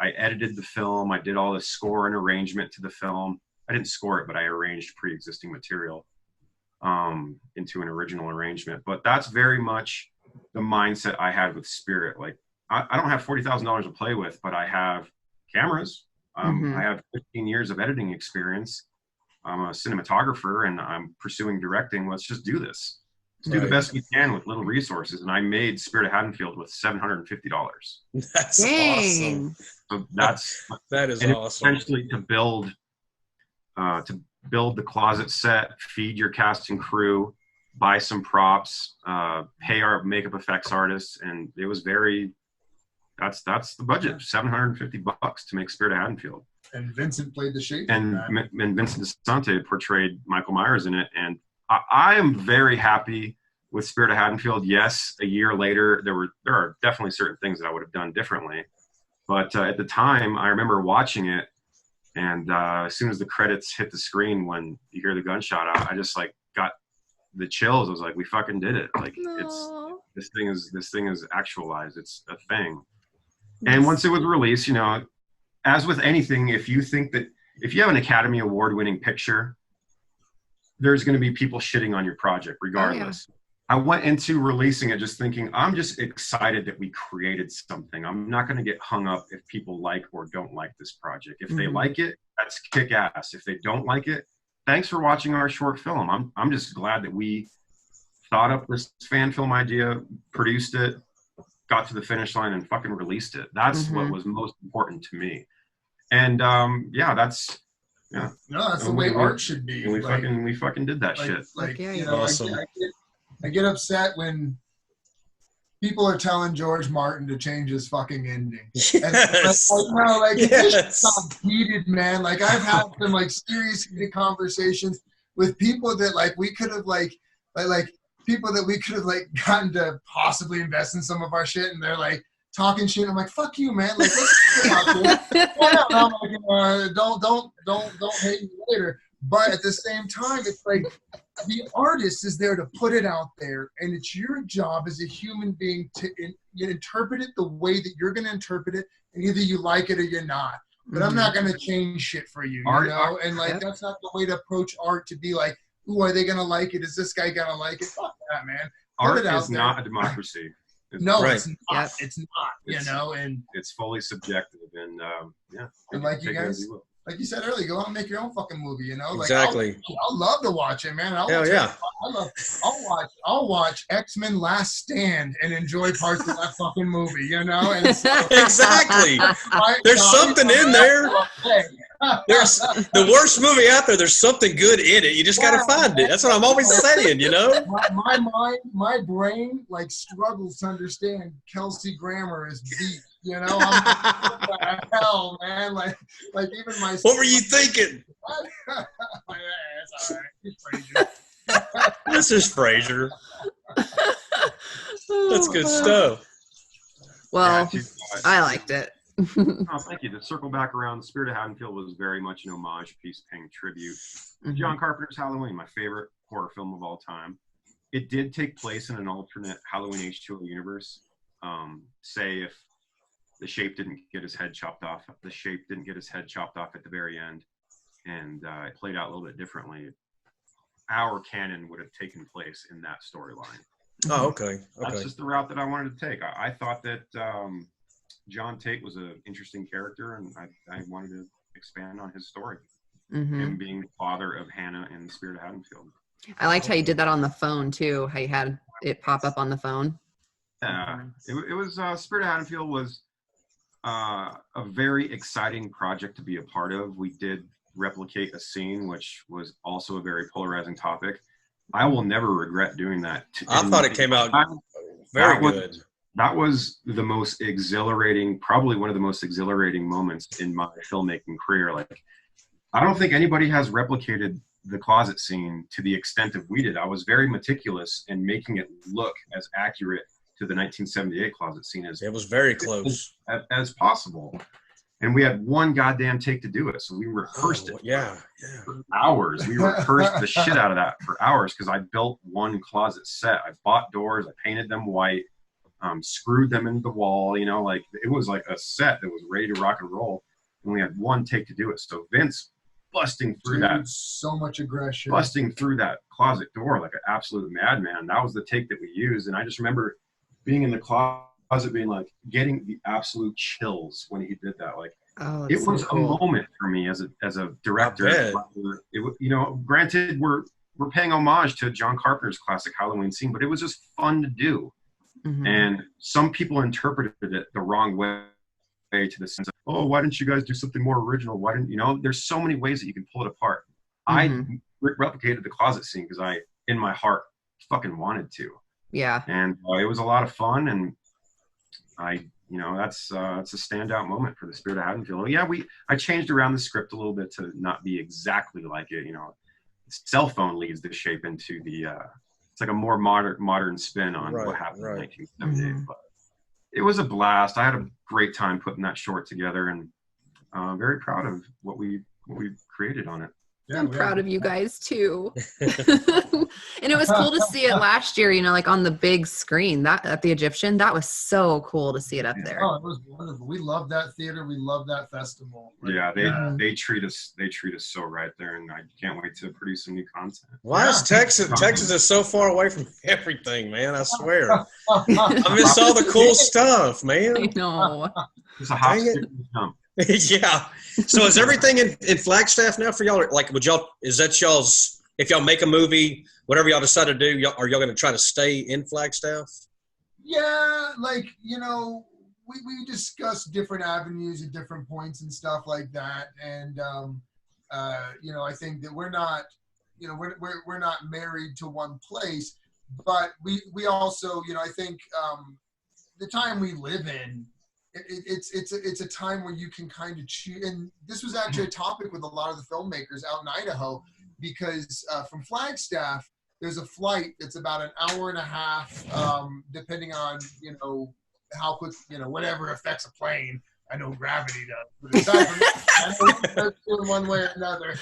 I edited the film. I did all the score and arrangement to the film. I didn't score it, but I arranged pre-existing material into an original arrangement. But that's very much the mindset I had with Spirit. Like, I don't have $40,000 to play with, but I have cameras. I have 15 years of editing experience. I'm a cinematographer, and I'm pursuing directing. Let's just do this. Let's do the best we can with little resources. And I made Spirit of Haddonfield with $750. That's awesome. So that is awesome. Essentially to build the closet set, feed your cast and crew, buy some props, pay our makeup effects artists, and it was that's the budget, $750 to make Spirit of Haddonfield. And Vincent played the shape. And Vincent DeSante portrayed Michael Myers in it. And I am very happy with Spirit of Haddonfield. Yes, a year later, there are definitely certain things that I would have done differently. But at the time, I remember watching it, and as soon as the credits hit the screen, when you hear the gunshot out, I just got the chills. I was like, we fucking did it. Like, this thing is actualized. It's a thing. And once it was released, as with anything, if you have an Academy Award winning picture, there's going to be people shitting on your project regardless. Oh, yeah. I went into releasing it just thinking, I'm just excited that we created something. I'm not going to get hung up if people like or don't like this project. If they like it, that's kick ass. If they don't like it, thanks for watching our short film. I'm just glad that we thought up this fan film idea, produced it, got to the finish line, and fucking released it. That's what was most important to me. And that's the way art should be. And we fucking did that shit. Awesome. I get upset when people are telling George Martin to change his fucking ending. Yes. It's just heated, man. Like, I've had some serious heated conversations with people that we could have people that we could have gotten to possibly invest in some of our shit, and they're talking shit. I'm like, fuck you, man. Let's talk about this. I'm like, don't hate me later. But at the same time, it's the artist is there to put it out there, and it's your job as a human being to interpret it the way that you're going to interpret it, and either you like it or you're not. But I'm not going to change shit for you, And that's not the way to approach art. To be like, ooh, are they going to like it? Is this guy going to like it? Fuck that, man. Art is not a democracy. It's not. It's not. And it's fully subjective, and and like you guys. Like you said earlier, go out and make your own fucking movie, Exactly. I'll love to watch it, man. I'll watch X-Men Last Stand and enjoy parts of that fucking movie, And exactly. There's something in there. There's the worst movie out there. There's something good in it. You just got to find it. That's what I'm always saying, My mind, my brain, struggles to understand Kelsey Grammer is beat. I'm like, what the hell, man? Even my. What were you thinking? That's all right. This is Frasier. That's good stuff. Well, I liked it. Oh, thank you. To circle back around, The Spirit of Haddonfield was very much an homage piece paying tribute. John Carpenter's Halloween, my favorite horror film of all time. It did take place in an alternate Halloween H2O universe. Say if the Shape didn't get his head chopped off at the very end, and it played out a little bit differently, our canon would have taken place in that storyline. Oh, okay. That's just the route that I wanted to take. I thought that John Tate was an interesting character, and I wanted to expand on his story. Him being the father of Hannah in The Spirit of Haddonfield. I liked how you did that on the phone too, how you had it pop up on the phone. It was Spirit of Haddonfield was a very exciting project to be a part of. We did replicate a scene, which was also a very polarizing topic. I will never regret doing that. I thought it came out very good. That was the most exhilarating, probably one of the most exhilarating moments in my filmmaking career. Like, I don't think anybody has replicated the closet scene to the extent that we did. I was very meticulous in making it look as accurate to the 1978 closet scene as it was very close as possible. And we had one goddamn take to do it. So we rehearsed it for hours. We rehearsed the shit out of that for hours because I built one closet set. I bought doors, I painted them white, screwed them into the wall, you know, like it was like a set that was ready to rock and roll. And we had one take to do it. So Vince busting through so much aggression. Busting through that closet door like an absolute madman. That was the take that we used. And I just remember being in the closet being like getting the absolute chills when he did that. Like it was a moment for me as a director. It, you know, granted we're paying homage to John Carpenter's classic Halloween scene, but it was just fun to do. And some people interpreted it the wrong way, to the sense of, oh, why didn't you guys do something more original? Why didn't you know? There's so many ways that you can pull it apart. I replicated the closet scene because I, in my heart, fucking wanted to. Yeah. And it was a lot of fun, and you know, that's a standout moment for The Spirit of Haddonfield. Yeah, I changed around the script a little bit to not be exactly like it. You know, cell phone leads the Shape into the it's like a more modern spin on what happened in 1978. But it was a blast. I had a great time putting that short together, and very proud of what we created on it. Yeah, I'm proud of you guys too. And it was cool to see it last year, you know, like on the big screen that at the Egyptian. That was so cool to see it up there. Oh, it was wonderful. We love that theater. We love that festival. Yeah, they treat us so right there, and I can't wait to produce some new content. Why is Texas is so far away from everything, man? I swear. I miss all the cool stuff, man. I know. It's a hot stick to jump. Yeah. So is everything in Flagstaff now for y'all? Like, is that y'all's, if y'all make a movie, whatever y'all decide to do, are y'all going to try to stay in Flagstaff? Yeah, like, you know, we discuss different avenues at different points and stuff like that. And, you know, I think that we're not married to one place, but we also, you know, I think the time we live in, it's a time where you can kind of choose. And this was actually a topic with a lot of the filmmakers out in Idaho, because from Flagstaff, there's a flight that's about an hour and a half, depending on, you know, how quick, you know, whatever affects a plane. I know gravity does, but aside from that, I know it does in one way or another.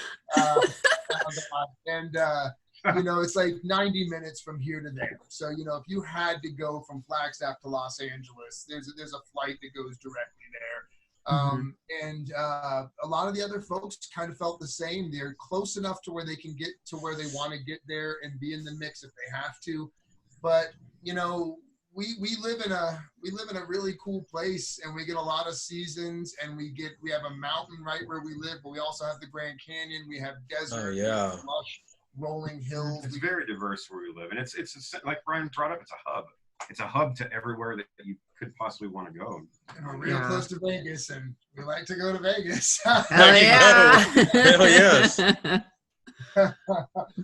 You know, it's like 90 minutes from here to there. So, you know, if you had to go from Flagstaff to Los Angeles, there's a flight that goes directly there. And a lot of the other folks kind of felt the same. They're close enough to where they can get to where they want to get there and be in the mix if they have to. But, you know, we live in a really cool place, and we get a lot of seasons, and we have a mountain right where we live, but we also have the Grand Canyon. We have desert. Lush, rolling hills. It's very diverse where we live, and it's like Bryan brought up. It's a hub. It's a hub to everywhere that you could possibly want to go. And we're real close to Vegas, and we like to go to Vegas. Hell yeah! Hell yes. Are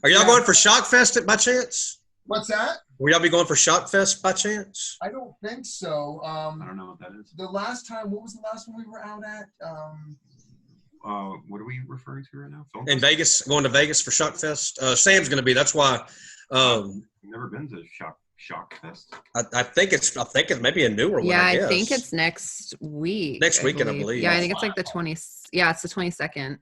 y'all going for Shock Fest by chance? What's that? Will y'all be going for Shock Fest by chance? I don't think so. I don't know what that is. What was the last one we were out at? What are we referring to right now? In Vegas, going to Vegas for Shock Fest. Sam's going to be. That's why. I've never been to Shock Fest. I think it's maybe a newer one. Yeah, I think it's next week. Next weekend, I believe. Yeah, I think it's like the 20. Yeah, it's the 22nd.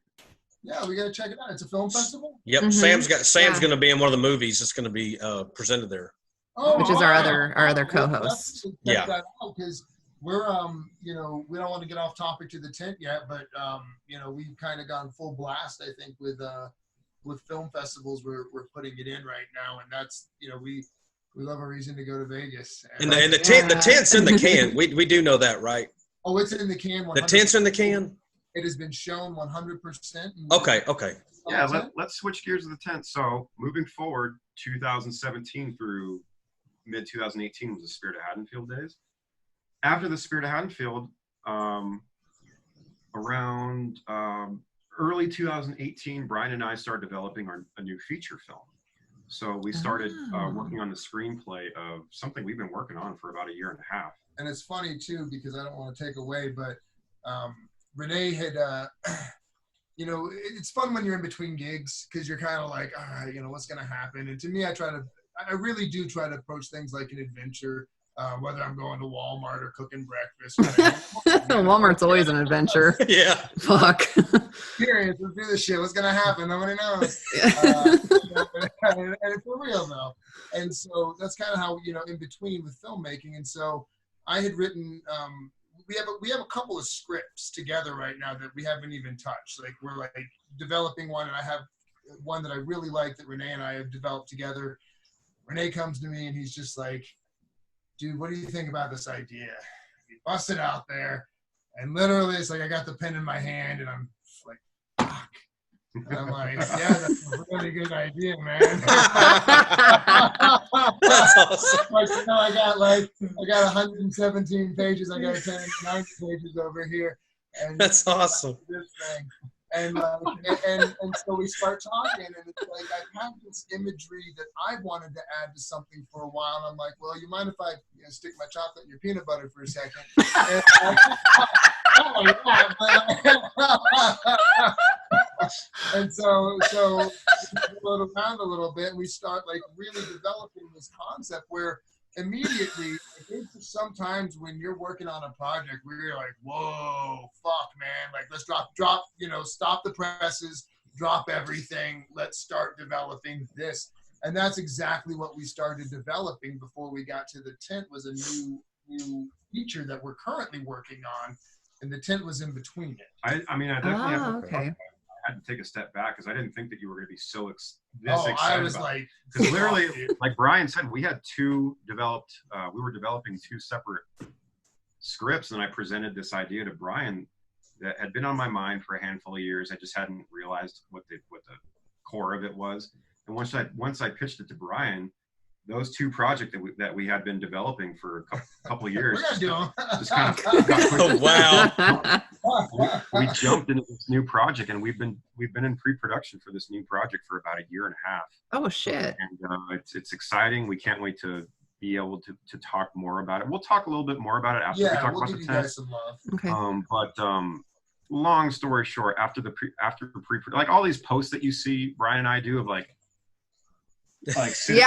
Yeah, we got to check it out. It's a film festival. Yep, Mm-hmm. Sam's going to be in one of the movies that's going to be presented there. Oh, Which is our other We'll co-host. definitely Yeah. check that out, because we're we don't want to get off topic to the tent yet, but we've kind of gone full blast, I think, with film festivals. We're putting it in right now, and that's we love a reason to go to Vegas. And the tent's in the can. We do know that, right? Oh, it's in the can. 100%. The tent's in the can. It has been shown 100%. Okay. Yeah, let's switch gears to the tent. So moving forward, 2017 through mid 2018 was the Spirit of Haddonfield days. After the Spirit of Haddonfield, around early 2018, Bryan and I started developing a new feature film. So we started working on the screenplay of something we've been working on for about a year and a half. And it's funny too, because I don't want to take away, but Rene had, it's fun when you're in between gigs, because you're kind of like, all right, what's going to happen? And to me, I really do try to approach things like an adventure, whether I'm going to Walmart or cooking breakfast. Walmart's always an adventure. Yeah. Fuck. Serious, let's do this shit. What's going to happen? Nobody knows. And it's for real, though. And so that's kind of how, in between with filmmaking. And so I had written, we have a couple of scripts together right now that we haven't even touched. Like, we're like developing one, and I have one that I really like that Rene and I have developed together. Rene comes to me and he's just like, dude, what do you think about this idea? He busts it out there, and literally it's like I got the pen in my hand and I'm like, fuck. And I'm like, yeah, that's a really good idea, man. That's awesome. I got 117 pages. I got 90 pages over here. And That's awesome. This thing. And so we start talking, and it's like I've had this imagery that I wanted to add to something for a while, and I'm like, well, you mind if I stick my chocolate in your peanut butter for a second? And so we float around a little bit, and we start like really developing this concept where immediately, sometimes when you're working on a project where you're like, whoa, fuck, man, like let's drop, stop the presses, drop everything, let's start developing this. And that's exactly what we started developing before we got to the tent, was a new feature that we're currently working on, and the tent was in between it. I definitely okay. I had to take a step back, because I didn't think that you were going to be so I excited was about like, because literally, like Bryan said, we had we were developing two separate scripts, and I presented this idea to Bryan that had been on my mind for a handful of years. I just hadn't realized what the core of it was. And once I pitched it to Bryan, those two projects that we had been developing for a couple of years just kind of Oh, wow. we jumped into this new project, and we've been in pre-production for this new project for about a year and a half. Oh shit. And it's exciting. We can't wait to be able to talk more about it. We'll talk a little bit more about it after we talk about the tent. Some love. Okay. Long story short, after like all these posts that you see Bryan and I do of like sitting,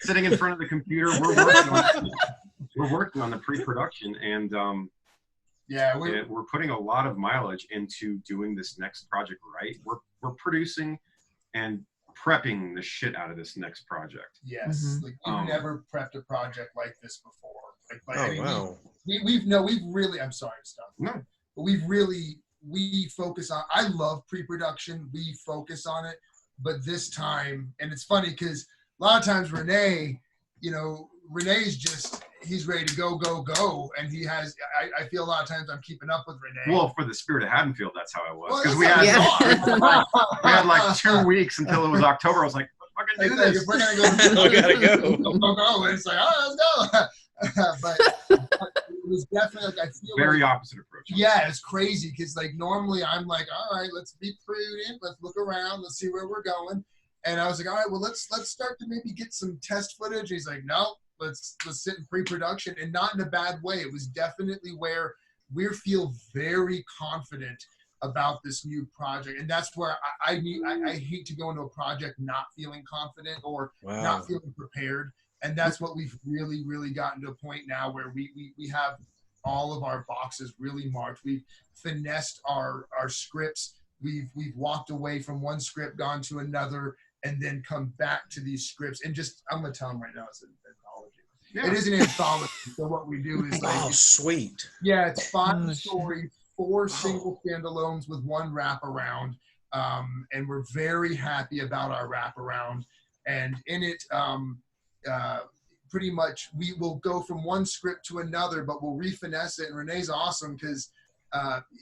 sitting in front of the computer, we're working on the pre-production, and we're putting a lot of mileage into doing this next project right. We're producing and prepping the shit out of this next project. Yes, Mm-hmm. like we've never prepped a project like this before. Wow. We've really. I'm sorry, stop. No, but we focus on. I love pre-production. We focus on it, but this time, and it's funny because a lot of times Rene, Rene's just. He's ready to go, and he has. I feel a lot of times I'm keeping up with Rene. well, for the Spirit of Haddonfield, that's how I was, because Well, we had like 2 weeks until it was October. I was like, fucking do this. If we're gonna go, We gotta go. go. And it's like, all right, let's go. But it was definitely like I feel Very like, opposite approach. yeah, it's crazy because like normally I'm like, all right, let's be prudent, let's look around, let's see where we're going. And I was like, all right, well let's start to maybe get some test footage. He's like, no. Let's sit in pre-production, and not in a bad way. It was definitely where we feel very confident about this new project, and that's where I hate to go into a project not feeling confident or not feeling prepared, and that's what we've really gotten to a point now where we have all of our boxes really marked. We've finessed our scripts. We've walked away from one script, gone to another, and then come back to these scripts. And just, I'm going to tell them right now, it's an anthology. Yeah. It is an anthology. So what we do is like, sweet. Yeah, it's 5 stories, 4 single standalones with 1 wraparound. And we're very happy about our wraparound. And in it, pretty much we will go from one script to another, but we'll refinesse it. And Rene's awesome because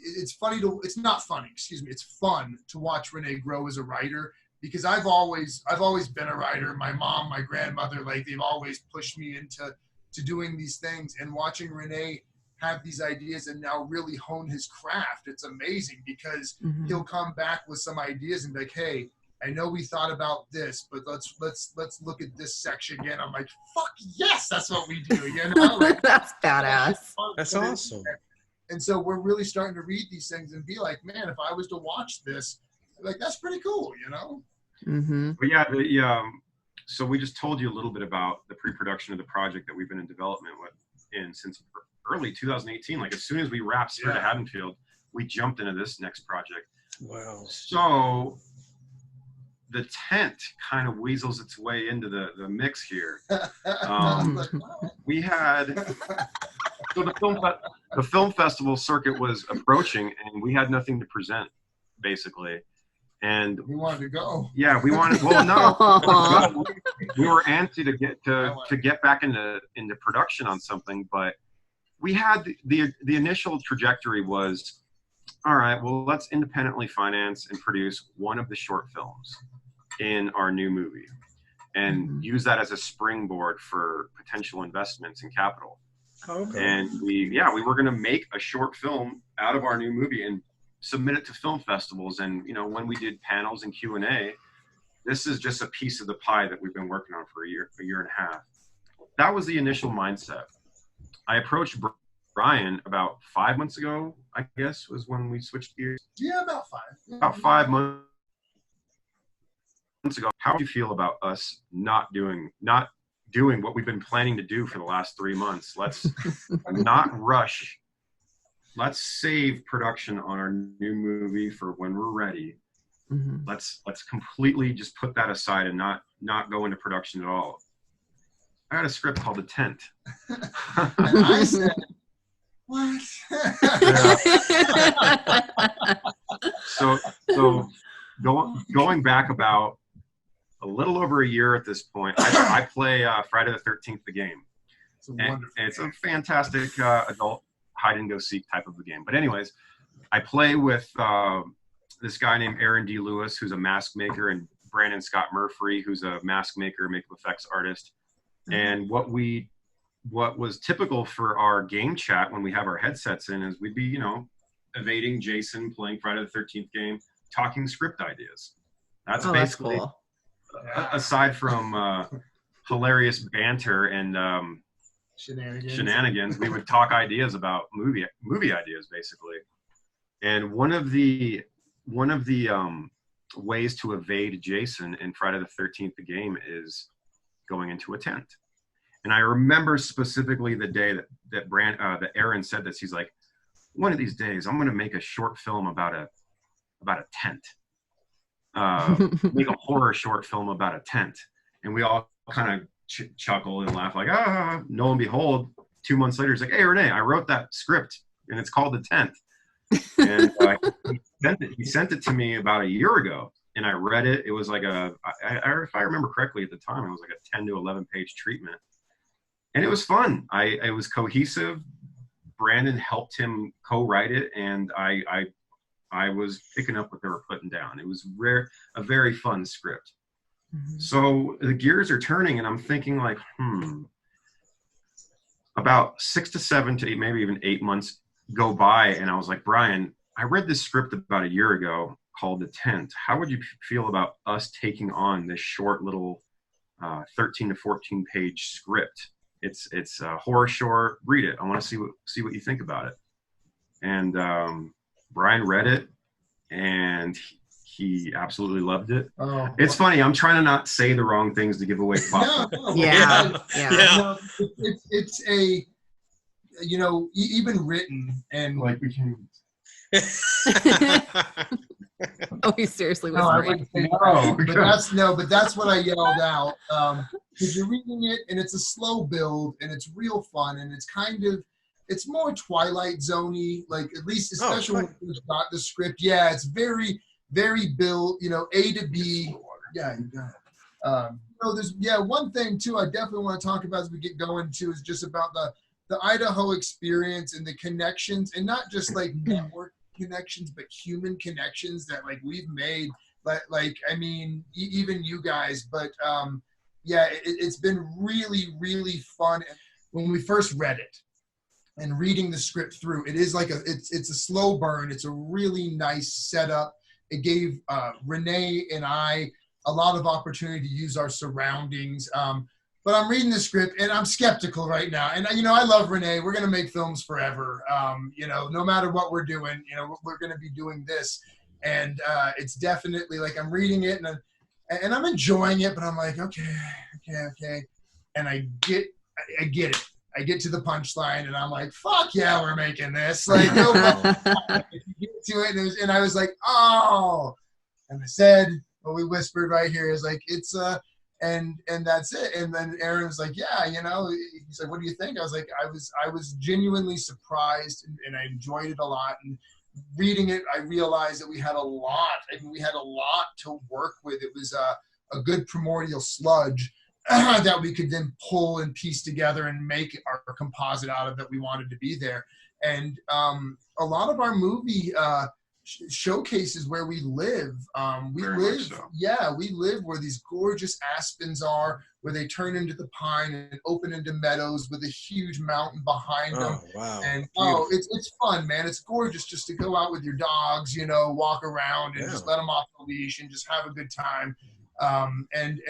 it's not funny, excuse me. It's fun to watch Rene grow as a writer, because I've always been a writer. My mom, my grandmother, like they've always pushed me into doing these things, and watching Rene have these ideas and now really hone his craft. It's amazing because he'll come back with some ideas and be like, hey, I know we thought about this, but let's look at this section again. I'm like, fuck yes, that's what we do. You know, like, that's badass. That's awesome. And so we're really starting to read these things and be like, man, if I was to watch this, like that's pretty cool, you know. But yeah, so we just told you a little bit about the pre-production of the project that we've been in development since early 2018. Like as soon as we wrapped Spirit of Haddonfield, we jumped into this next project. Wow. So the tent kind of weasels its way into the mix here. We had so the film festival circuit was approaching, and we had nothing to present, basically. And we wanted to go. Yeah, we wanted. Well, no, we were antsy to get back into production on something, but we had the initial trajectory was, all right, well, let's independently finance and produce one of the short films in our new movie, and use that as a springboard for potential investments and capital. Okay. And we were going to make a short film out of our new movie and submit it to film festivals. And when we did panels and Q&A, this is just a piece of the pie that we've been working on for a year and a half. That was the initial mindset. I approached Bryan about 5 months ago, I guess, was when we switched gears. Yeah, about 5. About 5 months ago. How do you feel about us not doing what we've been planning to do for the last 3 months? Let's not rush. Let's save production on our new movie for when we're ready. Let's completely just put that aside and not go into production at all. I had a script called The Tent. And I said, what? So going back about a little over a year at this point, I play Friday the 13th, the game. It's a fantastic adult hide and go seek type of a game. But anyways, I play with this guy named Aaron D. Lewis, who's a mask maker, and Brandon Scott Murphy, who's a mask maker, makeup effects artist. And what was typical for our game chat when we have our headsets in is we'd be, evading Jason, playing Friday the 13th game, talking script ideas. That's basically cool. Aside from hilarious banter and shenanigans, we would talk ideas about movie ideas, basically. And one of the ways to evade Jason in Friday the 13th, the game, is going into a tent. And I remember specifically the day that Aaron said this. He's like, one of these days I'm going to make a short film about a tent. Make a horror short film about a tent. And we all kind of chuckle and laugh like, no and behold, 2 months later, he's like, hey, Rene, I wrote that script and it's called The Tent. And he sent it to me about a year ago, and I read it. It was like if I remember correctly at the time, it was like a 10 to 11 page treatment. And it was fun. It was cohesive. Brandon helped him co-write it, and I was picking up what they were putting down. It was a very fun script. So the gears are turning, and I'm thinking like, about 6 to 7 to 8, maybe even 8 months go by, and I was like, Bryan, I read this script about a year ago called The Tent. How would you feel about us taking on this short little 13 to 14 page script? It's a horror short. Read it. I want to see what you think about it. And Bryan read it, and he absolutely loved it. Oh, it's funny. I'm trying to not say the wrong things to give away plot. Yeah. No, you know, even written and Like we can. Oh, he seriously was no, I right. wouldn't say No, that, but that's what I yelled out. Because you're reading it and it's a slow build and it's real fun and it's more Twilight Zone-y, like at least especially when we got the script. Yeah, it's very, very built, you know, A to B. Yeah, you got it. You know, there's one thing too I definitely want to talk about as we get going too is just about the Idaho experience and the connections, and not just like network connections, but human connections that like we've made. Like I mean, even you guys, but yeah, it's been really, really fun. When we first read it and reading the script through, it is like it's a slow burn. It's a really nice setup. It gave Rene and I a lot of opportunity to use our surroundings. But I'm reading the script and I'm skeptical right now. And, you know, I love Rene. We're going to make films forever. You know, no matter what we're doing, you know, we're going to be doing this. And it's definitely like I'm reading it and I'm enjoying it, but I'm like, okay. And I get it. I get to the punchline and I'm like, fuck yeah, we're making this. Like, no problem. You get to it and I was like, oh. And I said, what we whispered right here is like, it's and that's it. And then Aaron was like, yeah, you know, he's like, what do you think? I was like, I was genuinely surprised and I enjoyed it a lot. And reading it, I realized that we had a lot. I mean, we had a lot to work with. It was a good primordial sludge that we could then pull and piece together and make our composite out of that we wanted to be there. And a lot of our movie showcases where we live. We live where these gorgeous aspens are, where they turn into the pine and open into meadows with a huge mountain behind them. Wow. And it's fun, man. It's gorgeous just to go out with your dogs, you know, walk around and just let them off the leash and just have a good time. And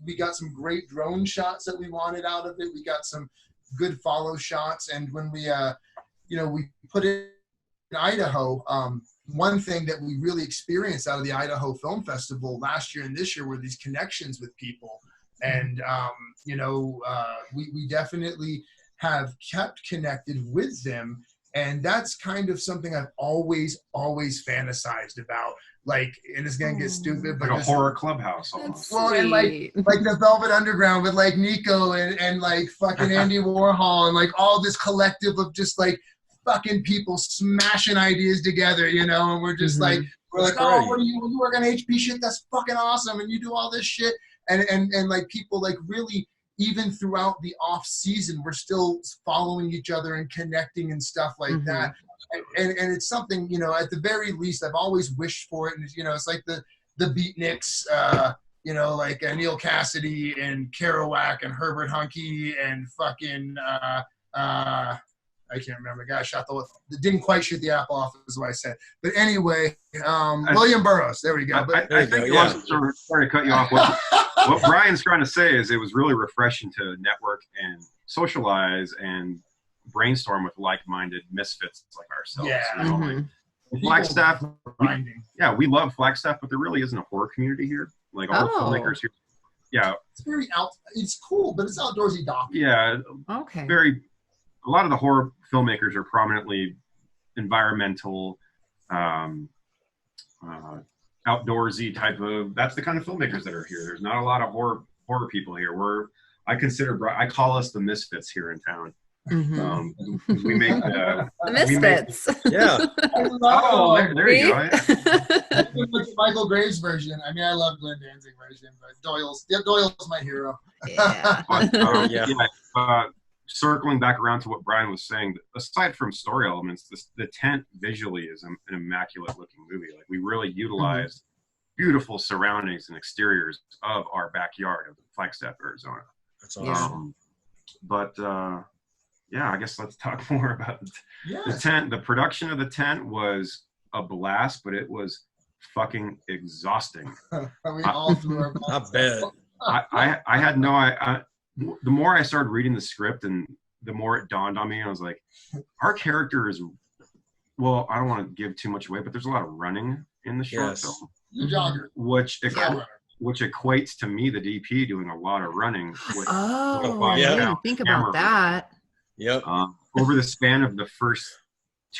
we got some great drone shots that we wanted out of it. We got some good follow shots. And when we we put it in Idaho, one thing that we really experienced out of the Idaho Film Festival last year and this year were these connections with people. And, we definitely have kept connected with them. And that's kind of something I've always fantasized about. Like, and it's going to get stupid, but like a horror clubhouse almost. Well, and like the Velvet Underground with like Nico and like fucking Andy Warhol and like all this collective of just like fucking people smashing ideas together, you know, and we're just like, we're like, oh, what do you work on HP shit? That's fucking awesome. And you do all this shit. And like people like really, even throughout the off season, we're still following each other and connecting and stuff like that. And it's something, you know, at the very least, I've always wished for it. And, you know, it's like the beatniks, you know, like Neil Cassidy and Kerouac and Herbert Huncke and fucking, I can't remember. The guy didn't quite shoot the apple off, is what I said. But anyway, William Burroughs. There we go. I think he wasn't sorry to cut you off. What Brian's trying to say is it was really refreshing to network and socialize and brainstorm with like-minded misfits like ourselves. Yeah. You know, like Flagstaff. We love Flagstaff, but there really isn't a horror community here. Like all the filmmakers here. Yeah. It's very it's cool, but it's outdoorsy doc. Yeah. Okay. A lot of the horror filmmakers are prominently environmental, outdoorsy type of. That's the kind of filmmakers that are here. There's not a lot of horror people here. I call us the misfits here in town. We make the misfits. There you go. Michael Graves version. I mean, I love Glenn Danzig version, but Doyle's my hero. Circling back around to what Bryan was saying, aside from story elements, the tent visually is an immaculate looking movie. Like we really utilized beautiful surroundings and exteriors of our backyard of Flagstaff, Arizona. That's awesome. I guess let's talk more about the tent. The production of the tent was a blast, but it was fucking exhausting. We all threw our I bet. I had no the more I started reading the script and the more it dawned on me, I was like, our character is, well, I don't want to give too much away, but there's a lot of running in the short film. Which equates to me, the DP, doing a lot of running. I didn't think about that. Yep. over the span of the first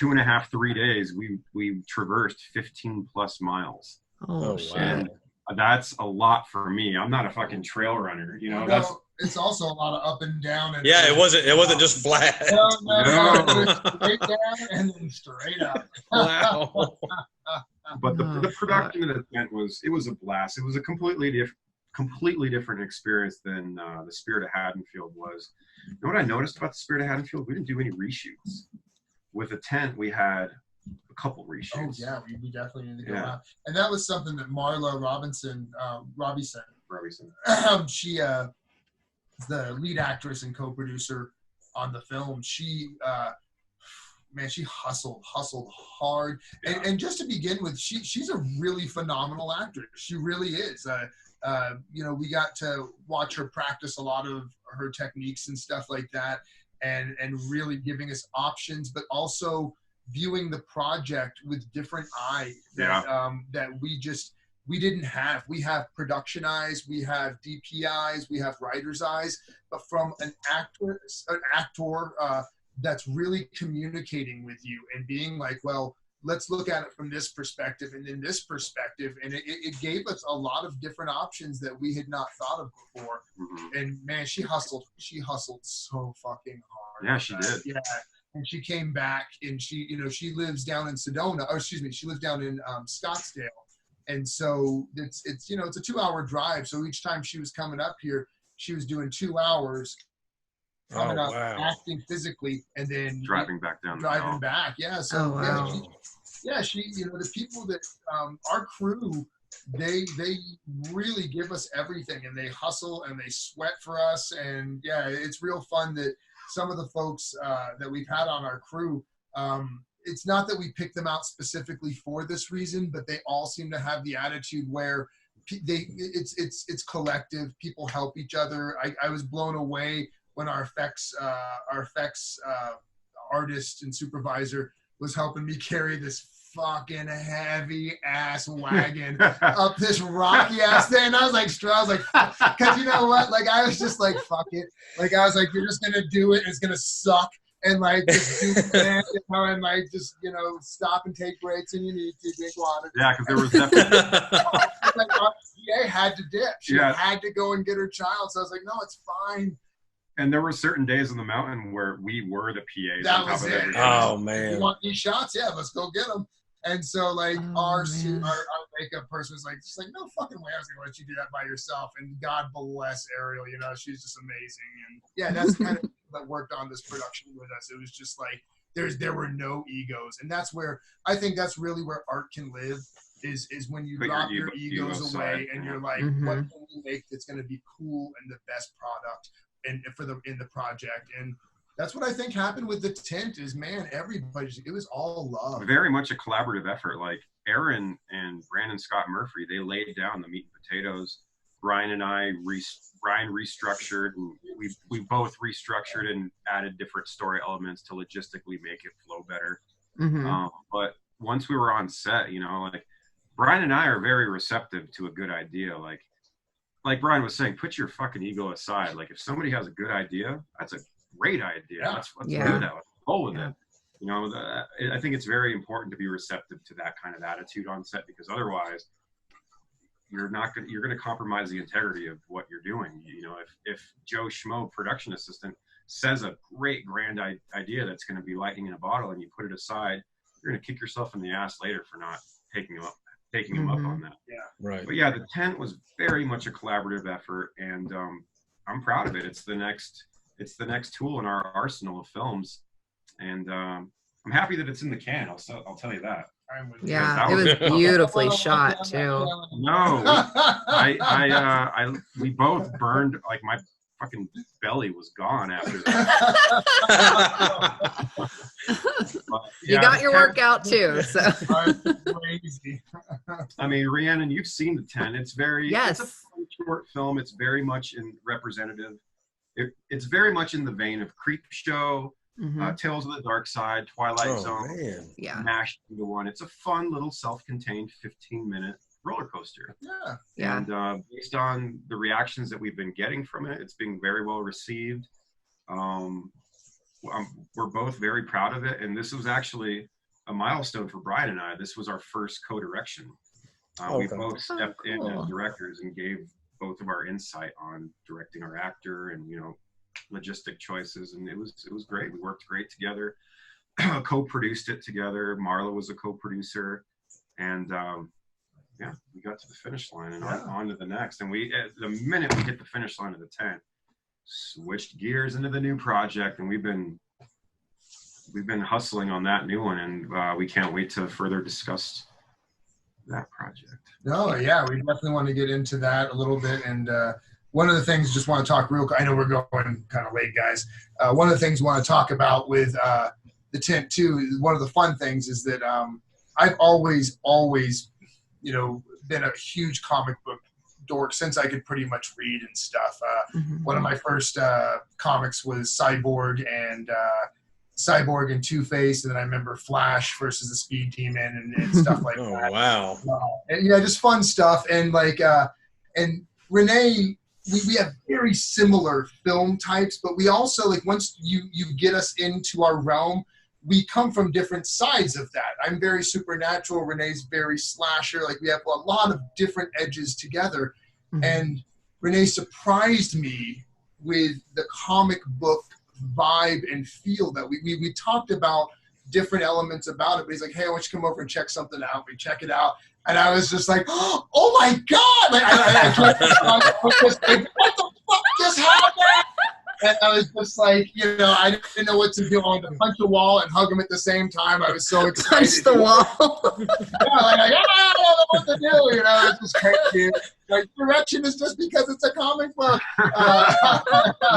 2.5, 3 days, we traversed 15 plus miles. Oh, shit. And that's a lot for me. I'm not a fucking trail runner, you know. That's it's also a lot of up and down. And yeah, it wasn't just flat. No. Straight down and then straight up. Wow. But the production of the tent was a blast. It was a completely different experience than the Spirit of Haddonfield was. You know what I noticed about the Spirit of Haddonfield? We didn't do any reshoots. With the tent, we had a couple reshoots. Oh yeah, we definitely need to go out. And that was something that Marla Robinson, she the lead actress and co-producer on the film. She she hustled hard. Yeah. And just to begin with, she's a really phenomenal actress. She really is. You know, we got to watch her practice a lot of her techniques and stuff like that, and really giving us options, but also viewing the project with different eyes that we didn't have. We have production eyes, we have DP eyes, we have writer's eyes, but from an actor that's really communicating with you and being like, well, let's look at it from this perspective and then this perspective. And it gave us a lot of different options that we had not thought of before. Mm-hmm. And man, she hustled so fucking hard. Yeah, she did. Yeah. And she came back and she lives down in Sedona, she lives down in Scottsdale. And so it's a 2-hour drive. So each time she was coming up here, she was doing 2 hours coming up, acting physically, and then driving back down. Driving back, yeah. So she the people that our crew, they really give us everything, and they hustle and they sweat for us, and yeah, it's real fun that some of the folks that we've had on our crew. It's not that we picked them out specifically for this reason, but they all seem to have the attitude where it's collective. People help each other. I was blown away when our effects artist and supervisor was helping me carry this fucking heavy ass wagon up this rocky ass thing. And I was like, because you know what? Like, I was just like, fuck it. Like, I was like, you're just gonna do it. It's gonna suck. And like, just do it, and like, just stop and take breaks, and you need to drink water. Yeah, because there was definitely like, our PA had to dip. She had to go and get her child. So I was like, no, it's fine. And there were certain days on the mountain where we were the PAs. That was it. Oh man! You want these shots? Yeah, let's go get them. And so like our makeup person was like, no fucking way I was gonna let you do that by yourself. And God bless Ariel, she's just amazing. And yeah, that's kind of that worked on this production with us. It was just like there were no egos, and that's where I think that's really where art can live. Is when you drop your egos away and you're like, what can we make that's gonna be cool and the best product and in the project. And that's what I think happened with the tent is, man, it was all love. Very much a collaborative effort. Like Aaron and Brandon Scott Murphy, they laid down the meat and potatoes. Bryan and I, Bryan restructured, and we both restructured and added different story elements to logistically make it flow better. Mm-hmm. But once we were on set, like Bryan and I are very receptive to a good idea. Like Bryan was saying, put your fucking ego aside. Like if somebody has a good idea, that's a great idea. Yeah. Let's do that. Let's roll with it. I think it's very important to be receptive to that kind of attitude on set, because otherwise you're going to compromise the integrity of what you're doing. If Joe Schmo, production assistant, says a great grand idea that's going to be lightning in a bottle and you put it aside, you're going to kick yourself in the ass later for not taking him up on that. Yeah. Right. But yeah, the tent was very much a collaborative effort, and I'm proud of it. It's the next tool in our arsenal of films, and I'm happy that it's in the can. I'll tell you that. Yeah, it was beautifully shot too. No, we both burned, like my fucking belly was gone after that. You got your workout too, so. Crazy. I mean, Rhiannon, you've seen the tent. It's yes. It's a fun short film. It's very much representative. It's very much in the vein of Creep Show, Tales of the Dark Side, Twilight Zone, mashed into one. It's a fun little self-contained 15-minute roller coaster. Yeah. And based on the reactions that we've been getting from it, it's being very well received. we're both very proud of it. And this was actually a milestone for Bryan and I. This was our first co-direction. We both stepped in as directors and gave both of our insight on directing our actor and, you know, logistic choices. And it was great. We worked great together, co-produced it together. Marla was a co-producer, and yeah, we got to the finish line and on to the next. And the minute we hit the finish line of the tent, switched gears into the new project, and we've been hustling on that new one, and we can't wait to further discuss that project. No, yeah, we definitely want to get into that a little bit. And one of the things, just want to talk real quick, I know we're going kind of late, guys. One of the things we want to talk about with the tent too, one of the fun things is that I've always, you know, been a huge comic book dork since I could pretty much read and stuff. One of my first comics was Cyborg and Two-Face, and then I remember Flash versus the Speed Demon and stuff like that. Oh, wow. And, you know, just fun stuff. And like, and Rene, we have very similar film types, but we also, like, once you get us into our realm, we come from different sides of that. I'm very supernatural. Renee's very slasher. Like, we have a lot of different edges together. And Rene surprised me with the comic book vibe and feel that we talked about different elements about it, but he's like, hey, I want you to come over and check something out. We check it out, and I was just like, oh my god, like, I was like, what the fuck just happened? And I was just like, you know, I didn't know what to do. I wanted to punch the wall and hug him at the same time. I was so excited. Punch the wall. Yeah, like, I don't know what to do. You know, it's just crazy. Like, direction is just because it's a comic book.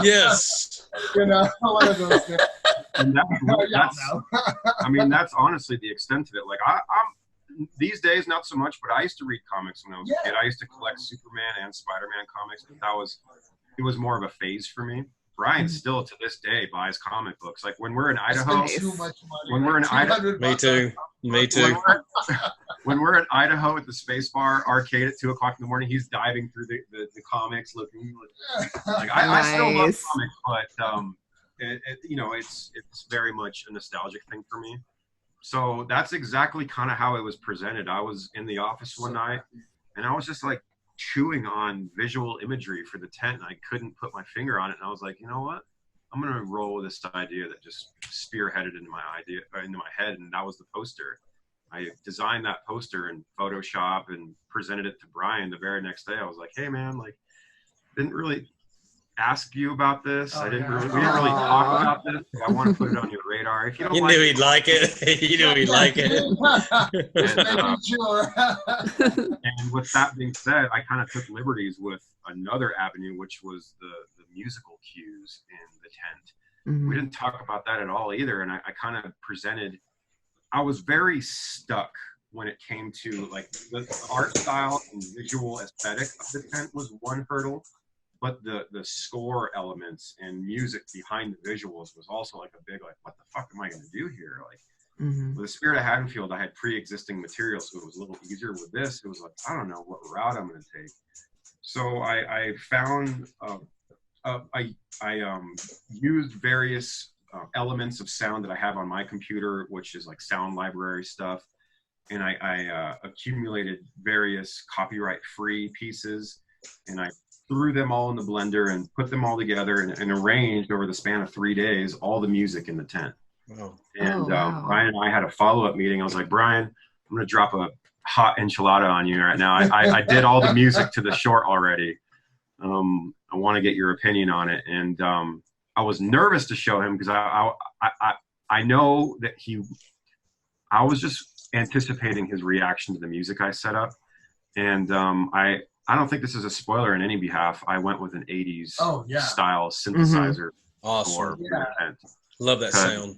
Yes. You know, one of those things. And I mean, that's honestly the extent of it. Like, I'm these days not so much, but I used to read comics when I was a kid. I used to collect Superman and Spider-Man comics, but it was more of a phase for me. Bryan still to this day buys comic books. Like, when we're in Idaho, Me too. When we're in Idaho at the Space Bar arcade at 2:00 in the morning, he's diving through the comics, looking like I still love comics, but you know, it's very much a nostalgic thing for me. So that's exactly kind of how it was presented. I was in the office one night, and I was just like chewing on visual imagery for the tent, and I couldn't put my finger on it. And I was like, you know what? I'm gonna roll with this idea that just spearheaded into my head, and that was the poster. I designed that poster in Photoshop and presented it to Bryan the very next day. I was like, hey man, like, didn't really ask you about this. We didn't really talk about this. I want to put it on your radar. If you don't knew he'd like it. You knew he'd like it. And with that being said, I kind of took liberties with another avenue, which was the musical cues in the tent. We didn't talk about that at all either. And I kind of presented, I was very stuck when it came to, like, the art style and visual aesthetic of the tent was one hurdle. But the score elements and music behind the visuals was also like a big, like, what the fuck am I going to do here? Like, with the Spirit of Haddonfield, I had pre-existing material, so it was a little easier. With this, it was like, I don't know what route I'm going to take. So I found, I used various elements of sound that I have on my computer, which is like sound library stuff. And I accumulated various copyright-free pieces, and I threw them all in the blender and put them all together and arranged over the span of 3 days all the music in the tent. Wow. And Bryan and I had a follow-up meeting. I was like, Bryan, I'm going to drop a hot enchilada on you right now. I did all the music to the short already. I want to get your opinion on it. And I was nervous to show him because I know that I was just anticipating his reaction to the music I set up. And I don't think this is a spoiler in any behalf. I went with an 80s style synthesizer. Awesome. Love that sound.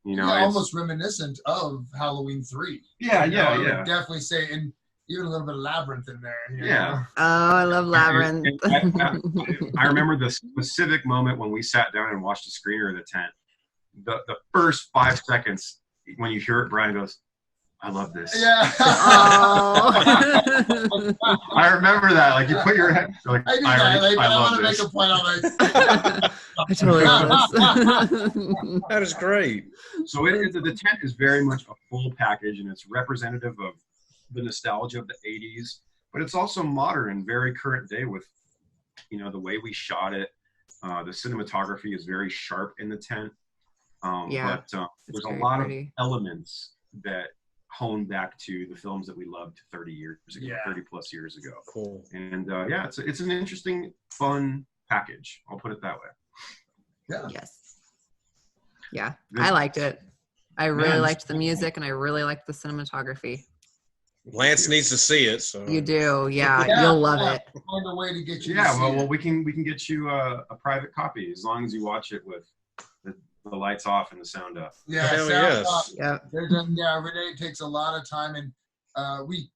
You know, almost reminiscent of Halloween 3. Yeah, I would definitely say, and even a little bit of Labyrinth in there. You know? Oh, I love Labyrinth. I remember the specific moment when we sat down and watched the screener of the tent. The first 5 seconds when you hear it, Bryan goes, I love this. Yeah. Oh. I remember that. Like, you put your head, like, I do that. Like, I love want to this. make a point on my. I totally love this. That is great. So the tent is very much a full package, and it's representative of the nostalgia of the 80s, but it's also modern and very current day with, you know, the way we shot it. The cinematography is very sharp in the tent. Yeah, but there's a very lot pretty. of elements that hone back to the films that we loved 30 years ago, 30 plus years ago. Cool. And yeah, it's an interesting, fun package. I'll put it that way. Yeah. Yes. Yeah, I liked it. I really Man, liked the music, and I really liked the cinematography. Lance needs to see it. So You do, yeah. Yeah, You'll love it. Find a way to get you. Yeah, to see well, it. we can get you a private copy as long as you watch it with the lights off and the sound up. Yeah, Hell sound yes. up. Yeah. Yeah, Rene takes a lot of time, and we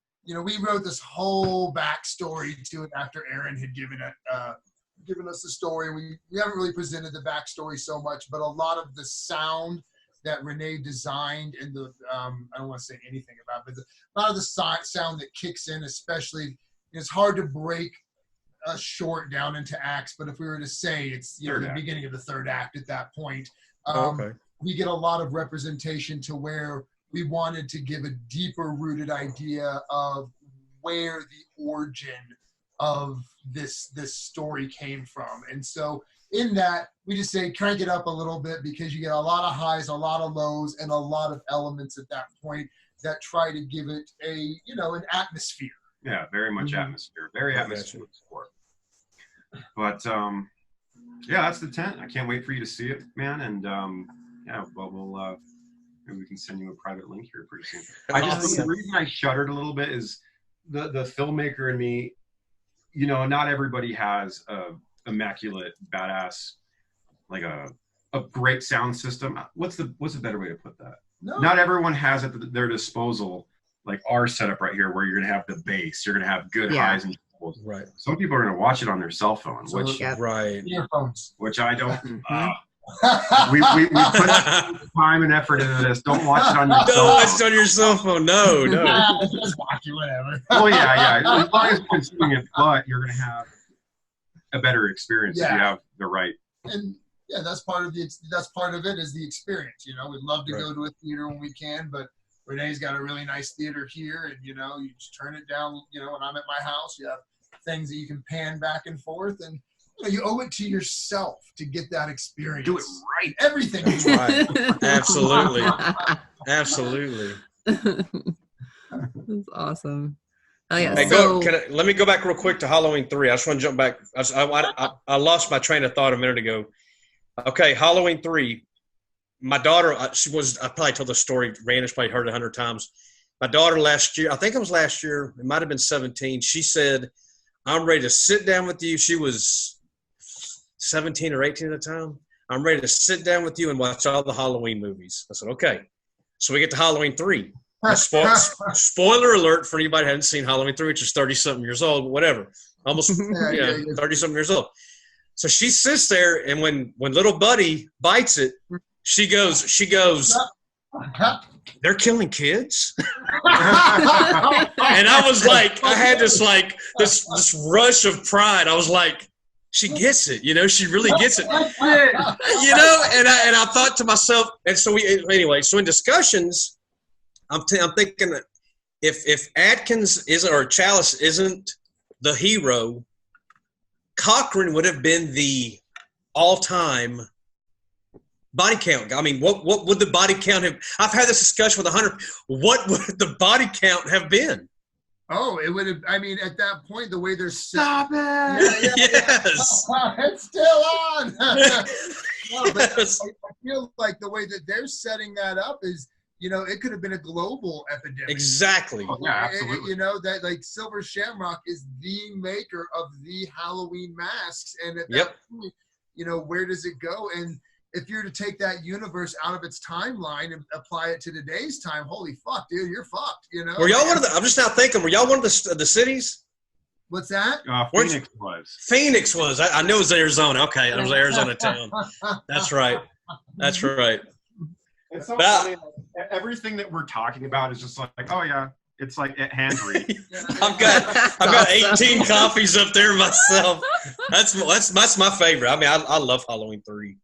wrote this whole backstory to it after Aaron had given us the story. We haven't really presented the backstory so much, but a lot of the sound that Rene designed and the I don't want to say anything about, but a lot of the sound that kicks in, especially, it's hard to break a short down into acts, but if we were to say it's the beginning of the third act at that point, okay. we get a lot of representation to where we wanted to give a deeper rooted idea of where the origin of this story came from. And so in that, we just say crank it up a little bit, because you get a lot of highs, a lot of lows, and a lot of elements at that point that try to give it an atmosphere. Yeah, very much atmosphere. Very atmospheric sport. But yeah, that's the tent. I can't wait for you to see it, man. And yeah, but we'll maybe we can send you a private link here pretty soon. The reason I shuddered a little bit is the filmmaker in me. You know, not everybody has a immaculate, badass, like a great sound system. What's a better way to put that? No. Not everyone has at their disposal, like our setup right here, where you're gonna have the bass, you're gonna have good highs and lows. Right. Some people are gonna watch it on their cell phone, which Right. Earphones. which I don't. We put time and effort into this. Don't watch it on your cell Don't phone. watch it on your cell phone. No. Just watch it, whatever. Well, yeah. As long as you're consuming it, but you're gonna have a better experience if you have the right. And yeah, that's part of it is the experience. You know, we'd love to go to a theater when we can, but Rene's got a really nice theater here, and you just turn it down. When I'm at my house, you have things that you can pan back and forth, and you owe it to yourself to get that experience. Do it right. Everything. Right. Absolutely. Absolutely. That's awesome. Oh yeah. Hey, let me go back real quick to Halloween 3. I just want to jump back. I lost my train of thought a minute ago. Okay, Halloween 3. My daughter, I probably told the story. Rand's probably heard it 100 times. My daughter last year, I think it was last year, it might have been 17. She said, "I'm ready to sit down with you." She was 17 or 18 at the time. "I'm ready to sit down with you and watch all the Halloween movies." I said, "Okay." So we get to Halloween 3. Spoiler alert for anybody who hadn't seen Halloween 3, which is 30-something years old, but whatever. Almost 30-something years old. So she sits there, and when little Buddy bites it, she goes, "They're killing kids?" And I was like, I had this rush of pride. I was like, she gets it, she really gets it. And I thought to myself, and so so in discussions, I'm thinking that if Atkins isn't, or Chalice isn't the hero, Cochran would have been the all-time body count. I mean, what would the body count have? I've had this discussion with 100. What would the body count have been? Oh, it would have. I mean, at that point, the way they're Stop it. Yeah. Yes. It's still on. No, but Yes. I feel like the way that they're setting that up is, it could have been a global epidemic. Exactly. Oh, yeah, absolutely. That like Silver Shamrock is the maker of the Halloween masks, and at that point, where does it go? And if you're to take that universe out of its timeline and apply it to today's time, holy fuck, dude, you're fucked. Were y'all one of the? I'm just now thinking. Were y'all one of the cities? What's that? Phoenix was. Phoenix was. I knew it was Arizona. Okay, it was Arizona town. That's right. That's right. It's so funny. Everything that we're talking about is just like, oh yeah, it's like at hand read. I've got 18 copies up there myself. That's my favorite. I mean, I love Halloween 3.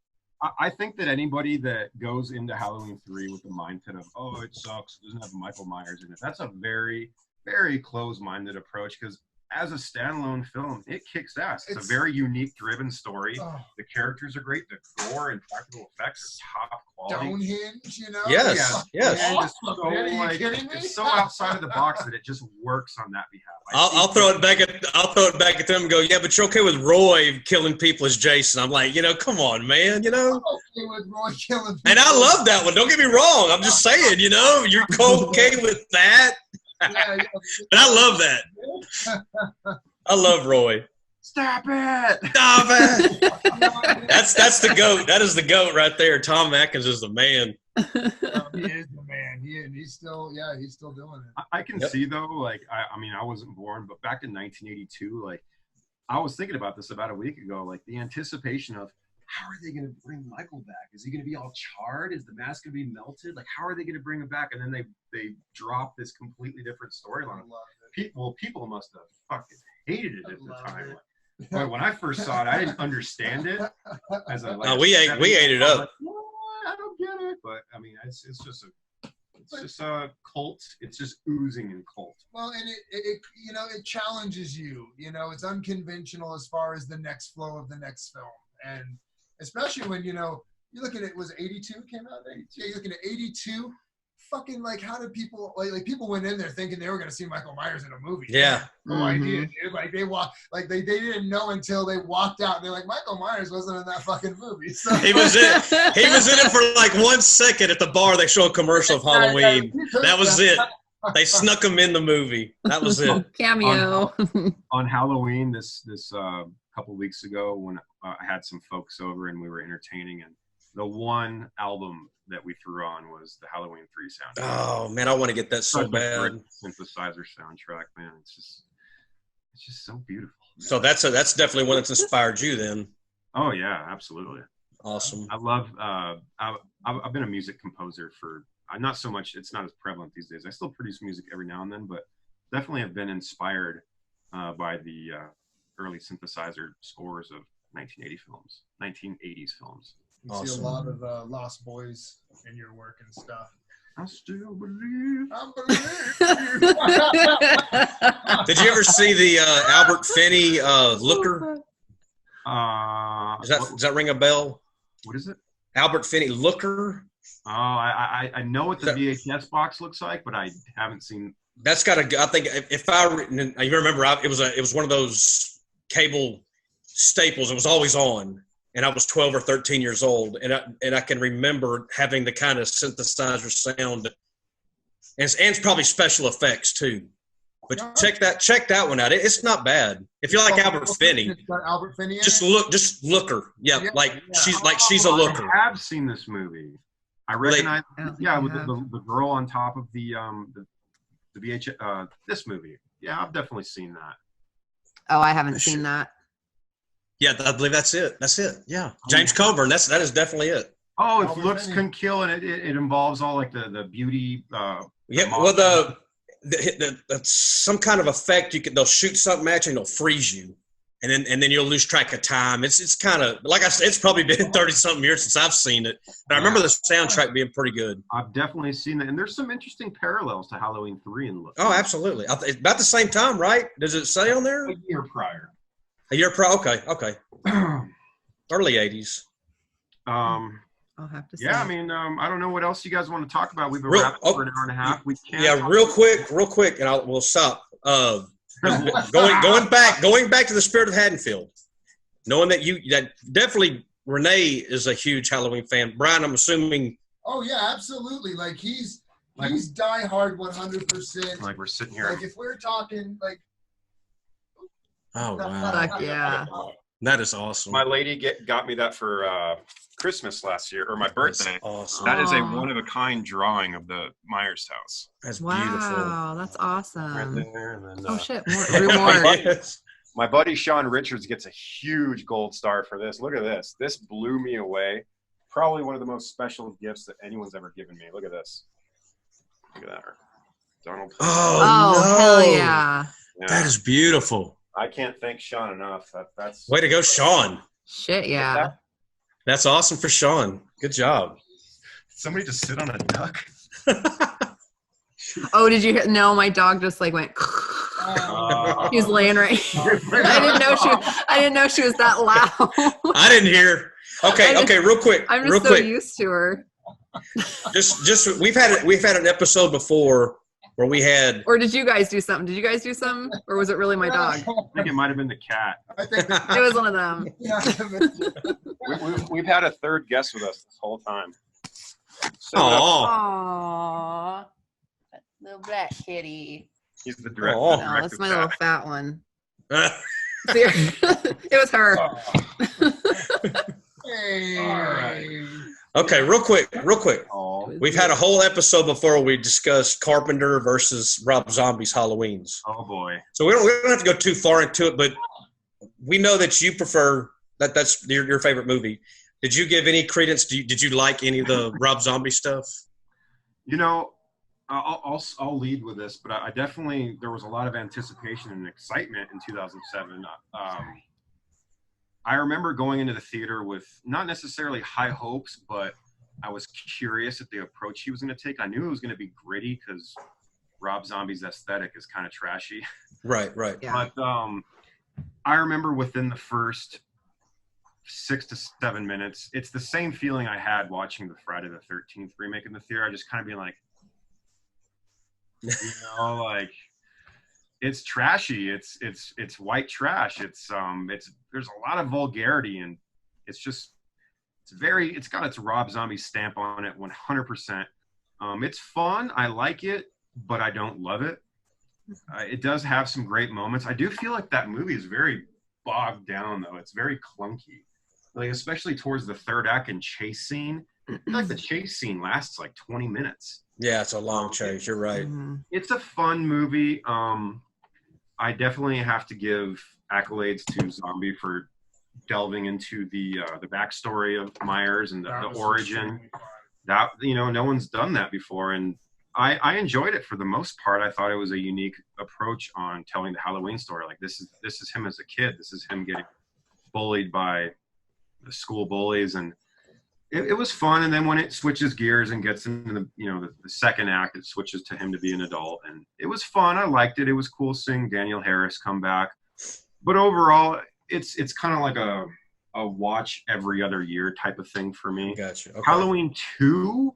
I think that anybody that goes into Halloween 3 with the mindset of, oh, it sucks, it doesn't have Michael Myers in it, that's a very, very close-minded approach, because as a standalone film, it kicks ass. It's a very unique, driven story. Oh. The characters are great. The gore and practical effects are top quality. Stonehenge, you know? Yes. Awesome. It's so outside of the box that it just works on that behalf. I'll throw it back at them and go, yeah, but you're okay with Roy killing people as Jason. I'm like, come on, man, I'm okay with Roy killing people. And I love that one. Don't get me wrong. I'm just saying, you're okay with that. Yeah. But I love that. I love Roy. Stop it! That's the GOAT. That is the GOAT right there. Tom Atkins is the man. He is the man. He's still doing it. I can see though, I wasn't born, but back in 1982, I was thinking about this about a week ago, the anticipation of, how are they going to bring Michael back? Is he going to be all charred? Is the mask going to be melted? How are they going to bring him back? And then they drop this completely different storyline. People must have fucking hated it at the time. But when I first saw it, I didn't understand it. We ate it up. I don't get it. But I mean, it's just a cult. It's just oozing in cult. Well, and it challenges you. It's unconventional as far as the next flow of the next film, and especially when, you look at it, was 82 came out? 82? Yeah, you're looking at 82. Fucking, how did people, people went in there thinking they were going to see Michael Myers in a movie. Yeah. No idea, dude. They walked, they didn't know until they walked out. And they're like, Michael Myers wasn't in that fucking movie. So. He was in it for 1 second at the bar. They show a commercial of Halloween. That was it. They snuck him in the movie. That was it. Cameo. On Halloween, this couple weeks ago, when I had some folks over and we were entertaining, and the one album that we threw on was the Halloween 3 soundtrack. Oh man, I want to get that so bad. Synthesizer soundtrack, man. It's just so beautiful. So that's definitely one that's inspired you then. Oh yeah, absolutely. Awesome. I love. I've been a music composer for not so much. It's not as prevalent these days. I still produce music every now and then, but definitely have been inspired by the early synthesizer scores of 1980s films. You see a lot of Lost Boys in your work and stuff. I still believe. Did you ever see the Albert Finney Looker? Does that ring a bell? What is it? Albert Finney Looker. Oh, I know what the VHS box looks like, but I haven't seen. That's got a. I think if I remember, it was one of those cable staples. It was always on. And I was 12 or 13 years old, and I can remember having the kind of synthesizer sound, and it's probably special effects too. But check that one out. It's not bad. If you like Albert Finney, just look her. Yeah, she's a looker. I have seen this movie. I recognize. Yeah, with the girl on top of the VHS. This movie. Yeah, I've definitely seen that. Oh, I haven't seen that. Yeah, I believe that's it. Yeah, James Coburn. That is definitely it. Oh, if looks can kill, and it involves all the beauty. Well, that's some kind of effect. They'll shoot something at you and they'll freeze you, and then you'll lose track of time. It's kind of like I said. It's probably been 30-something years since I've seen it, but I remember the soundtrack being pretty good. I've definitely seen that, and there's some interesting parallels to Halloween 3 in look. Oh, absolutely. It's about the same time, right? Does it say on there? A year prior. A year prior. Okay. Early 80s. I'll have to say. Yeah, I mean, I don't know what else you guys want to talk about. We've been wrapping for an hour and a half. We can't. Yeah, real quick, and we'll stop. Going back to the Spirit of Haddonfield, knowing that definitely Rene is a huge Halloween fan. Bryan, I'm assuming. Oh yeah, absolutely. He's diehard 100%. We're sitting here. If we're talking Oh wow! Fuck yeah! That is awesome. My lady got me that for Christmas last year, or my birthday. That's awesome. That is a one-of-a-kind drawing of the Myers house. That's beautiful. Wow, that's awesome. Right there, and then, oh shit! More. My buddy Sean Richards gets a huge gold star for this. Look at this. This blew me away. probably one of the most special gifts that anyone's ever given me. Look at this. Look at that. Donald. Oh, no. hell yeah. Yeah. That is beautiful. I can't thank Sean enough. That's Way to go, Sean. Shit, yeah. That's awesome for Sean. Good job. Somebody just sit on a duck. Oh, did you hear? No, my dog just like went. He's laying right here. I didn't know she was that loud. I didn't hear. Okay, real quick. I'm real just so quick. used to her. Just we've had an episode before where we had. Or did you guys do something? Did you guys do something? Or was it really my dog? I think it might have been the cat. I think It was one of them. We've had a third guest with us this whole time. So, Aw. Aww. Little black kitty. he's the director. Oh. No, that's my little fat one. Oh. See, it was her. Hey. All right. Okay, real quick. Oh, We've had a whole episode before where we discussed Carpenter versus Rob Zombie's Halloweens. oh boy. So we don't have to go too far into it, but we know that you prefer that's your favorite movie. Did you give any credence? Did you like any of the Rob Zombie stuff? You know, I'll lead with this, but I definitely, there was a lot of anticipation and excitement in 2007. I remember going into the theater with not necessarily high hopes, but I was curious at the approach he was going to take. I knew it was going to be gritty because Rob Zombie's aesthetic is kind of trashy. Right. Yeah. But I remember within the first 6 to 7 minutes, it's the same feeling I had watching the Friday the 13th remake in the theater. I just kind of being like, you know, like it's trashy. It's white trash. It's there's a lot of vulgarity, and it's got its Rob Zombie stamp on it 100%. It's fun. I like it, but I don't love it. It does have some great moments. I do feel like that movie is very bogged down, though. It's very clunky. Like, especially towards the third act and chase scene. I feel like the chase scene lasts like 20 minutes. Yeah, it's a long chase. You're right. Mm-hmm. It's a fun movie. I definitely have to give accolades to Zombie for delving into the backstory of Myers and the origin. That, you know, no one's done that before, and I enjoyed it for the most part. I thought it was a unique approach on telling the Halloween story. Like, this is him as a kid. This is him getting bullied by the school bullies, and it was fun. And then when it switches gears and gets into the second act, it switches to him to be an adult, and it was fun. I liked it. It was cool seeing Daniel Harris come back. But overall, it's kind of like a watch every other year type of thing for me. Gotcha. Okay. Halloween 2.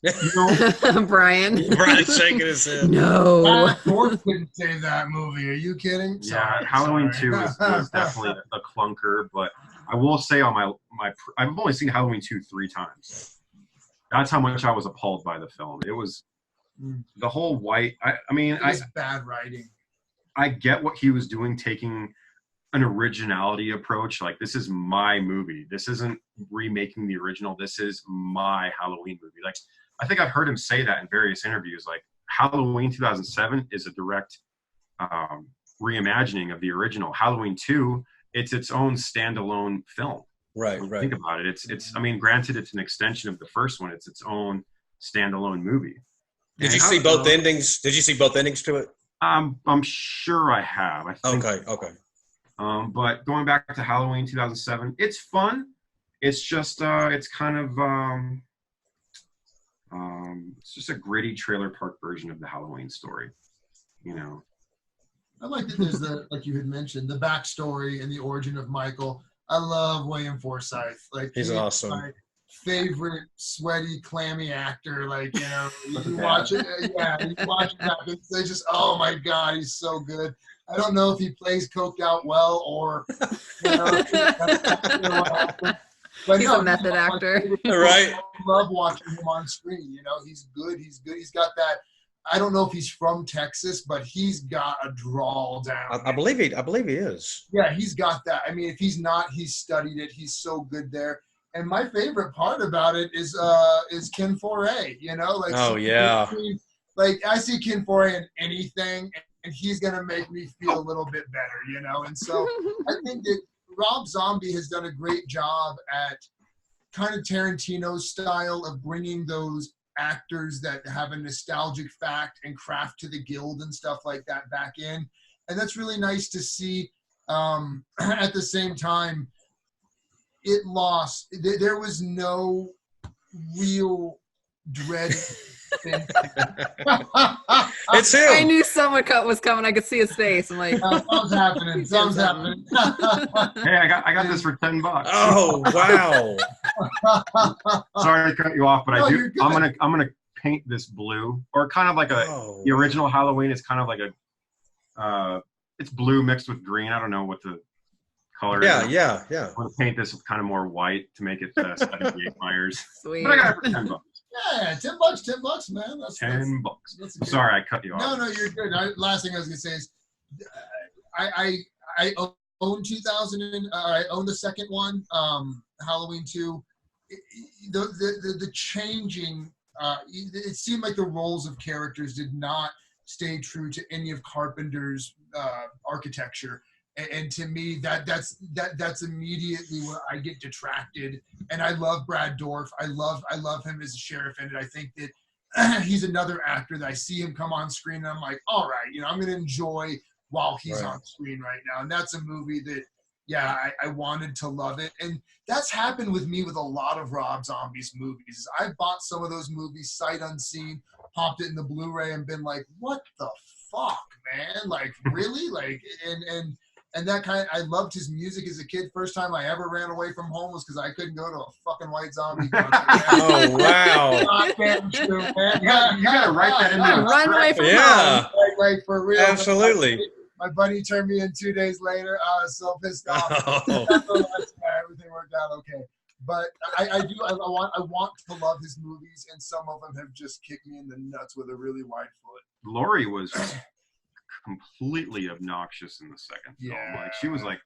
You know, Brian. Brian's shaking his head. No. Goff couldn't say that movie. Are you kidding? yeah, Sorry, Halloween sorry. 2 is definitely a clunker, but I will say on my I've only seen Halloween 2 3 times. That's how much I was appalled by the film. It was the whole white. I mean, It's bad writing. I get what he was doing, taking an originality approach. Like, this is my movie. This isn't remaking the original. This is my Halloween movie. Like, I think I've heard him say that in various interviews. Like, Halloween 2007 is a direct reimagining of the original. Halloween 2, it's its own standalone film. Right. Think about it. It's. I mean, granted, it's an extension of the first one. It's its own standalone movie. Did you see both endings? Did you see both endings to it? I'm sure I have. I think, Okay. But going back to Halloween 2007, it's fun. It's just it's kind of it's just a gritty trailer park version of the Halloween story, you know. I like that there's like you had mentioned, the backstory and the origin of Michael. I love William Forsythe. Like, He's awesome. My favorite sweaty, clammy actor. Like, you know, you watch it, you watch it back and say just, oh my God, he's so good. I don't know if he plays coked out well or, you know, but He's a method actor. I Right. love watching him on screen. You know, he's good. He's got that. I don't know if he's from Texas, but he's got a drawl down. I believe he is. Yeah, he's got that. I mean, if he's not, he's studied it. He's so good there. And my favorite part about it is Ken Foray. You know, like, oh yeah, like I see Ken Foray in anything, and he's gonna make me feel a little bit better. You know, and so I think that Rob Zombie has done a great job at kind of Tarantino style of bringing those actors that have a nostalgic fact and craft to the guild and stuff like that back in. And that's really nice to see. At the same time, it lost. There was no real dread. It's him. I knew someone was coming. I could see his face. I'm like, Something's happening. Something's happening. Hey, I got this for $10. Oh wow! Sorry to cut you off, but No, I do. you're good. I'm gonna paint this blue, or kind of like the original Halloween is kind of like it's blue mixed with green. I don't know what the color is. Yeah. I'm gonna paint this kind of more white to make it 78 Myers. sweet. But I got it for $10. Yeah, $10, man. That's $10. that's I'm sorry, I cut you off. No, you're good. Last thing I was gonna say is, I own 2000. I own the second one, Halloween 2. The changing. It seemed like the roles of characters did not stay true to any of Carpenter's architecture. And to me, that's immediately where I get detracted. And I love Brad Dourif. I love him as a sheriff, and I think that he's another actor that I see him come on screen, and I'm like, all right, I'm going to enjoy while he's on screen right now. And that's a movie that, I wanted to love it. And that's happened with me with a lot of Rob Zombie's movies. I bought some of those movies sight unseen, popped it in the Blu-ray, and been like, what the fuck, man? Like, really? Like, and that I loved his music as a kid. First time I ever ran away from home was because I couldn't go to a fucking White Zombie concert. Oh wow! Goddamn true, man. You gotta write that in there. Run away from Yeah, Like for real. absolutely. My buddy turned me in 2 days later. I was so pissed off. Oh. Everything worked out okay. But I want to love his movies, and some of them have just kicked me in the nuts with a really wide foot. Lori was completely obnoxious in the second film. Like she was like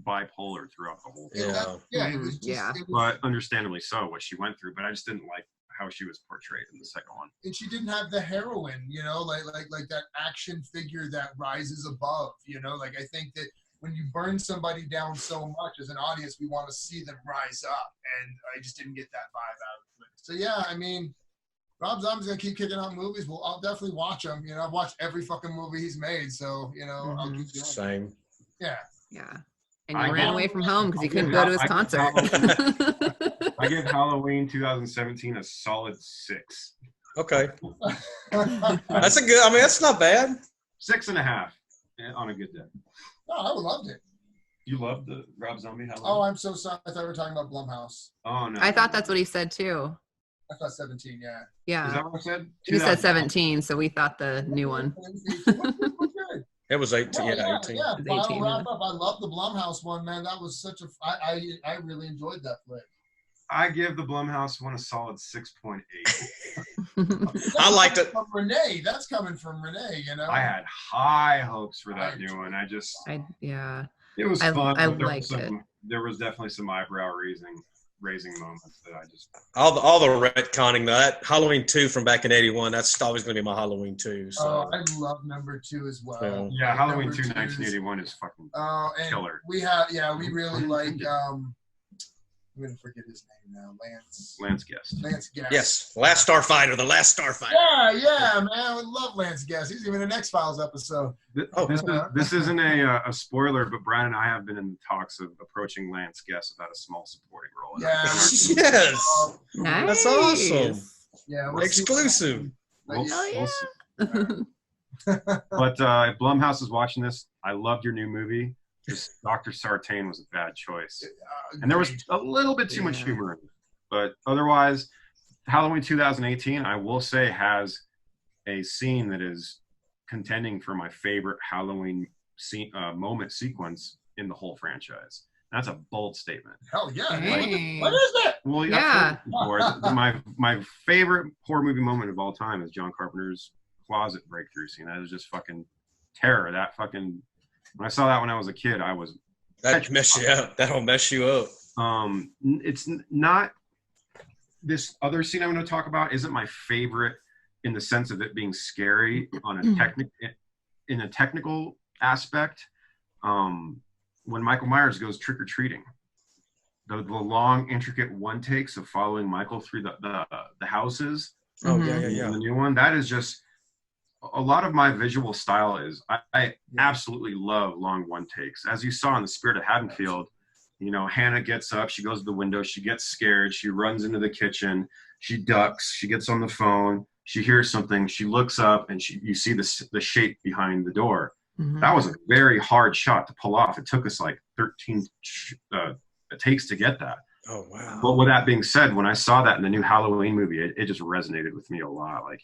bipolar throughout the whole film. It was just, But understandably so, what she went through. But I just didn't like how she was portrayed in the second one. And she didn't have the heroine, like that action figure that rises above. Like I think that when you burn somebody down so much as an audience, we want to see them rise up, and I just didn't get that vibe out of it. So I mean, Rob Zombie's gonna keep kicking out movies. Well, I'll definitely watch them. I've watched every fucking movie he's made, so I'll keep doing it. Same. Yeah. Yeah. And you ran away from home because you couldn't go to his concert. I give Halloween 2017 a solid 6. Okay. That's a good. I mean, that's not bad. 6.5 on a good day. No, I loved it. You loved the Rob Zombie Halloween? Oh, I'm so sorry. I thought we were talking about Blumhouse. Oh no. I thought that's what he said too. I thought 17. Yeah. Yeah. Is that what I said? You said 17, so we thought the new one. It was 18. Yeah, 18. Yeah, It was final 18, wrap up. I love the Blumhouse one, man. That was such a. I really enjoyed that flick. I give the Blumhouse one a solid 6.8. I liked it. From Rene, that's coming from Rene. I had high hopes for that new one. It was fun. I but liked it. There was definitely some eyebrow raising moments that I just. All the retconning, that Halloween 2 from back in '81. That's always going to be my Halloween 2. So. Oh, I love number 2 as well. Yeah, Halloween 2 number 1981 is fucking and killer. We really like. I'm gonna forget his name now. Lance Guest. Lance Guest. Yes, the last Starfighter. Yeah, man. I would love Lance Guest. He's even an X-Files episode. This isn't a spoiler, but Bryan and I have been in talks of approaching Lance Guest about a small supporting role. Yeah. Yes. Nice. That's awesome. Yeah. Exclusive. We'll yeah. see. But if Blumhouse is watching this, I loved your new movie. Just Dr. Sartain was a bad choice. And there was a little bit too much humor in it. But otherwise, Halloween 2018, I will say, has a scene that is contending for my favorite Halloween moment sequence in the whole franchise. That's a bold statement. Hell yeah. Hey. What is that? Well, Yeah. My favorite horror movie moment of all time is John Carpenter's closet breakthrough scene. That is just fucking terror. When I saw that when I was a kid, That'll mess you up. That'll mess you up. It's not this other scene I'm going to talk about isn't my favorite in the sense of it being scary on in a technical aspect. When Michael Myers goes trick-or-treating, the long, intricate one takes of following Michael through the houses. Oh Mhm. yeah. The new one, that is just a lot of my visual style is I absolutely love long one takes. As you saw in The Spirit of Haddonfield, you know, Hannah gets up, she goes to the window, she gets scared, she runs into the kitchen, she ducks, she gets on the phone, she hears something, she looks up, and you see the shape behind the door. Mhm. That was a very hard shot to pull off. It took us like 13 takes to get that. Oh wow. But with that being said, when I saw that in the new Halloween movie, it just resonated with me a lot. Like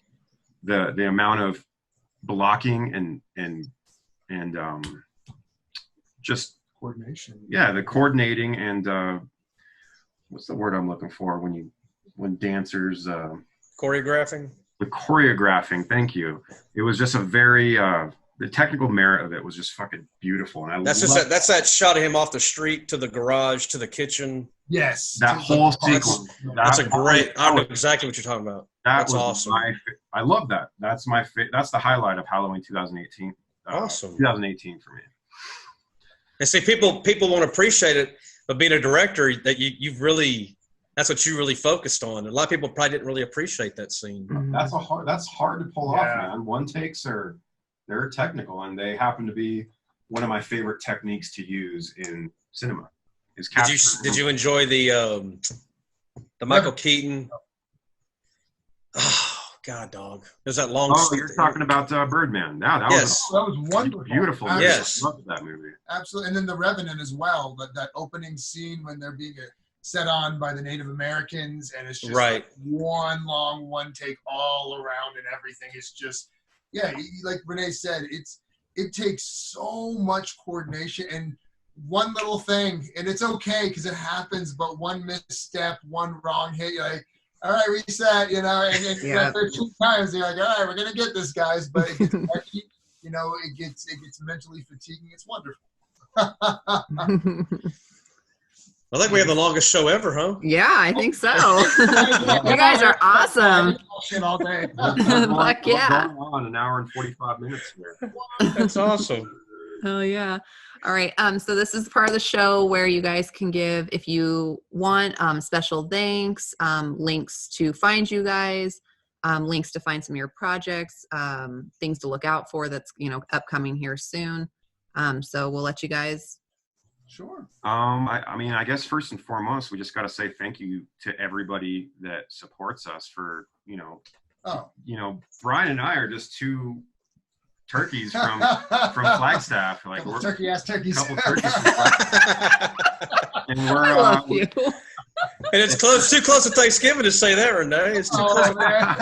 the amount of blocking and just Coordination. yeah, the coordinating and what's the word I'm looking for when dancers Choreographing. the choreographing. Thank you. It was just a very the technical merit of it was just fucking beautiful, and That's that shot of him off the street to the garage to the kitchen. Yes. that whole sequence. That's a great. I know exactly what you're talking about. That's was awesome. I love that. That's that's the highlight of Halloween 2018. Awesome. 2018 for me. And see, people won't appreciate it, but being a director, that you've really, that's what you really focused on. A lot of people probably didn't really appreciate that scene. Mhm. That's hard to pull off, man. One takes they're technical, and they happen to be one of my favorite techniques to use in cinema. Is Did you enjoy the Michael Keaton? Oh God, dog! There's that long. Oh, you're talking about Birdman. Now that Yes. That was wonderful. beautiful. Yes. I loved that movie. Absolutely. And then The Revenant as well. That opening scene when they're being set on by the Native Americans, and it's just Right. like one long one take all around, and everything is just, yeah, like Rene said, it takes so much coordination, and one little thing, and it's okay because it happens, but one misstep, one wrong hit, you're like, all right, reset, you know, and Yeah. 13 times you're like, all right, we're gonna get this, guys, but it gets heavy, you know, it gets mentally fatiguing. It's wonderful. I think we have the longest show ever, huh? Yeah, I think so. You guys are awesome. Shit all day. Fuck yeah. We're going on an hour and 45 minutes here. That's awesome. Oh yeah. All right. So this is part of the show where you guys can give, if you want, special thanks, links to find you guys, links to find some of your projects, things to look out for that's, you know, upcoming here soon. So we'll let you guys. Sure. I mean, I guess first and foremost, we just got to say thank you to everybody that supports us for, Oh. Bryan and I are just two turkeys from Flagstaff. Like Couple we're turkey-ass turkeys. couple turkeys from Flagstaff. And we're I love you. And it's too close to Thanksgiving to say that, Rene. It's too close. Oh, man.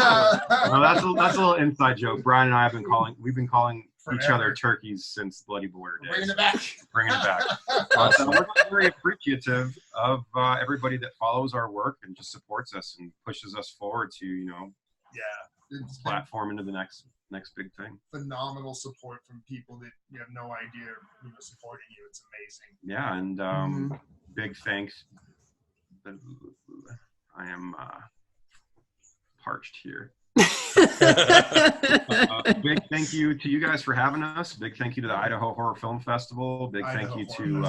well, that's a little inside joke. Bryan and I we've been calling each Forever. other turkeys since Bloody Border Days. Bringing it back. Bringing it back. But we're very appreciative of everybody that follows our work and just supports us and pushes us forward to, Yeah. It's been platform into the next big thing. phenomenal support from people that you have no idea, supporting you. It's amazing. Yeah, and big thanks. I am parched here. Big thank you to you guys for having us. Big thank you to the Idaho Horror Film Festival. Big thank you to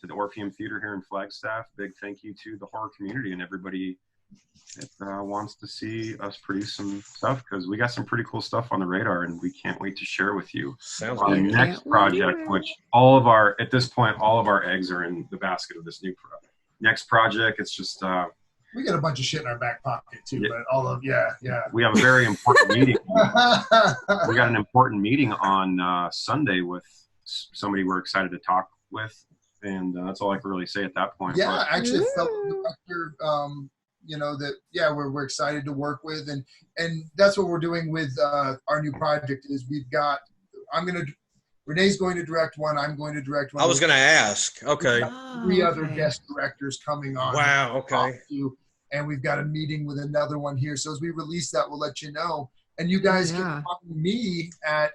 the Orpheum Theater here in Flagstaff. Big thank you to the horror community and everybody that wants to see us produce some stuff, because we got some pretty cool stuff on the radar and we can't wait to share with you. Sounds on the good. next project, which at this point all of our eggs are in the basket of this new next project. It's just We got a bunch of shit in our back pocket too, Yeah. but all of yeah. we have a very important meeting. We got an important meeting on Sunday with somebody we're excited to talk with, and that's all I can really say at that point. Yeah, But actually, a fellow director, we're excited to work with, and that's what we're doing with our new project. Is Renee's going to direct one. I'm going to direct one. I was going to ask. Okay. Three other guest directors coming on. Wow. Okay. And we've got a meeting with another one here. So as we release that, we'll let you know. And you guys can find me at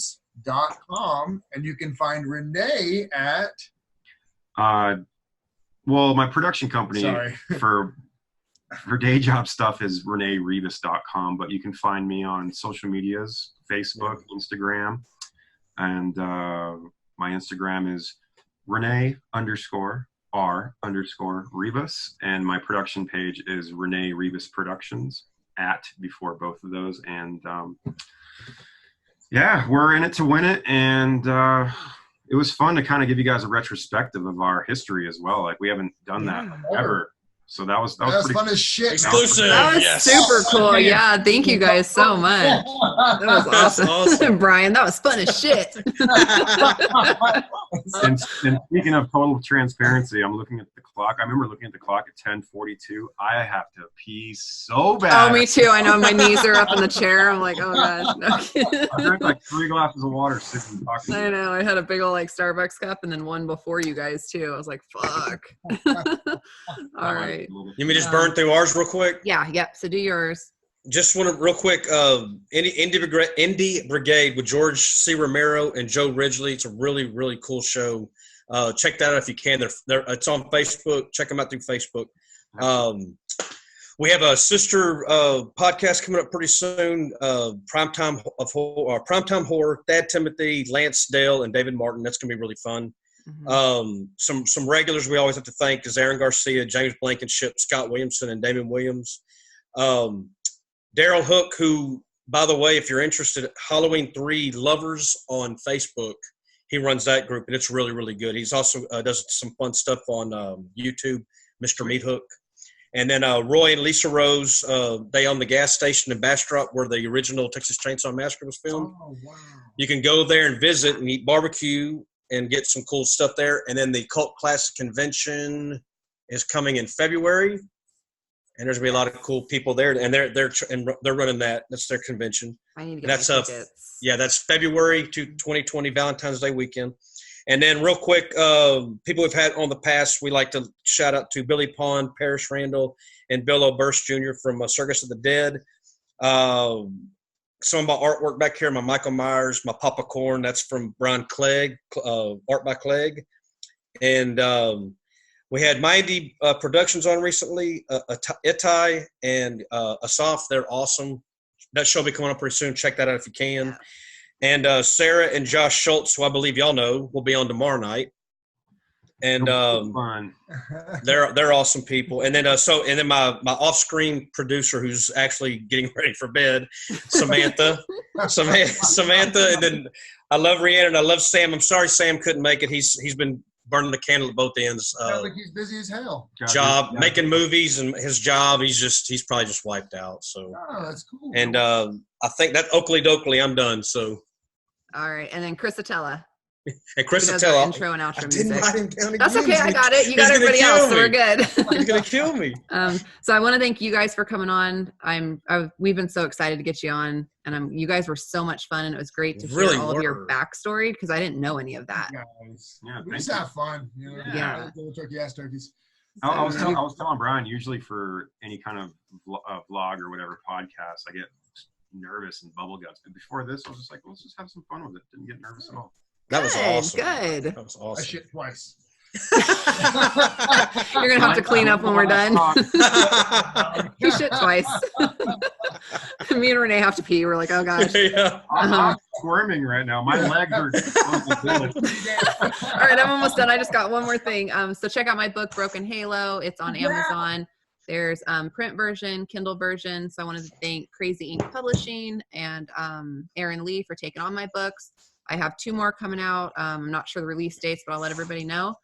www.leftlanelabsfilms.com, and you can find Rene at. Well, my production company Sorry. for day job stuff is ReneRivas.com, but you can find me on social medias, Facebook, Instagram, and My Instagram is Rene_R_Rivas, and my production page is Rene Rivas Productions before both of those. And yeah, we're in it to win it, and it was fun to kind of give you guys a retrospective of our history as well. Like, we haven't done that ever. So that was pretty fun as shit. Exclusive. That was Yes. super cool. Yeah, thank you guys so much. That was awesome. Brian, that was fun as shit. And speaking of total transparency, I'm looking at the clock. I remember looking at the clock at 10:42. I have to pee so bad. Oh, me too. I know my knees are up in the chair. I'm like, oh god. I drank like 3 glasses of water sitting and talking. I know. I had a big old like Starbucks cup and then one before you guys too. I was like, fuck. All right. You may just burn through ours real quick. Yeah. Yep. So do yours. Just want to real quick, Indie Brigade with George C. Romero and Joe Ridgely. It's a really, really cool show. Check that out if you can. It's on Facebook. Check them out through Facebook. We have a sister podcast coming up pretty soon. Primetime Horror. Thad Timothy, Lance Dale, and David Martin. That's gonna be really fun. Mm-hmm. Some regulars we always have to thank is Aaron Garcia, James Blankenship, Scott Williamson, and Damon Williams. Daryl Hook, who, by the way, if you're interested, Halloween 3 Lovers on Facebook, he runs that group, and it's really, really good. He's also does some fun stuff on YouTube, Mr. Meat Hook. And then Roy and Lisa Rose, they own the gas station in Bastrop where the original Texas Chainsaw Massacre was filmed. Oh, wow. You can go there and visit and eat barbecue and get some cool stuff there. And then the Cult Classic Convention is coming in February. And there's gonna be a lot of cool people there, and they're running that. That's their convention. I need to get my tickets. Yeah, that's February 2020, Valentine's Day weekend. And then real quick, people we've had on the past, we like to shout out to Billy Pond, Parrish Randall, and Bill O'Burst Jr. from Circus of the Dead. Some of my artwork back here, my Michael Myers, my Papa Corn, that's from Brian Clegg, art by Clegg. And we had Mindy Productions on recently, Itai and Asaf. They're awesome. That show will be coming up pretty soon. Check that out if you can. Yeah. And Sarah and Josh Schultz, who I believe y'all know, will be on tomorrow night. And they're awesome people. And then my off-screen producer, who's actually getting ready for bed, Samantha. Samantha, and then I love Rhiannon and I love Sam. I'm sorry Sam couldn't make it. He's been burning the candle at both ends. Like he's busy as hell. Making movies and his job. He's probably just wiped out. So that's cool. And I think that Oakley Dokley, I'm done. So all right, and then Chris Atella. And Chris Atella. Intro and outro music. Didn't write him down again. That's okay. I got it. You got everybody else, so we're good. He's gonna kill me. So I want to thank you guys for coming on. We've been so excited to get you on, and you guys were so much fun, and it was great to hear all of your backstory because I didn't know any of that. Yeah, we just have fun. You know? Yeah. Turkeys. I was telling Brian, usually for any kind of vlog or whatever podcast, I get nervous and bubble guts. But before this, I was just like, let's just have some fun with it. Didn't get nervous at all. That was awesome. Good. That was awesome. I shit twice. You're gonna have to clean up when we're done. You shit twice. Me and Rene have to pee. We're like, oh gosh. Yeah. I'm squirming right now. My legs are. All right, I'm almost done. I just got one more thing. So check out my book, Broken Halo. It's on Amazon. There's print version, Kindle version. So I wanted to thank Crazy Ink Publishing and Aaron Lee for taking on my books. I have 2 more coming out. I'm not sure the release dates, but I'll let everybody know.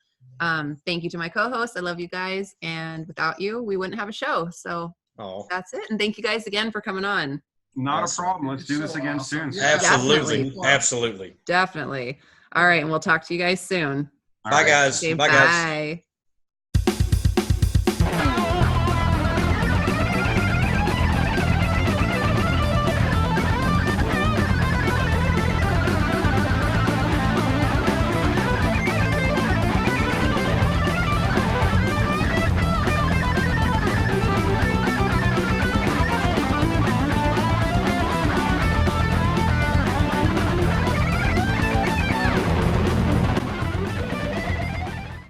Thank you to my co-hosts. I love you guys. And without you, we wouldn't have a show. So that's it. And thank you guys again for coming on. Not a problem. Let's do this again soon. Absolutely. Absolutely. Definitely. All right. And we'll talk to you guys soon. Bye, guys. Okay, bye, guys.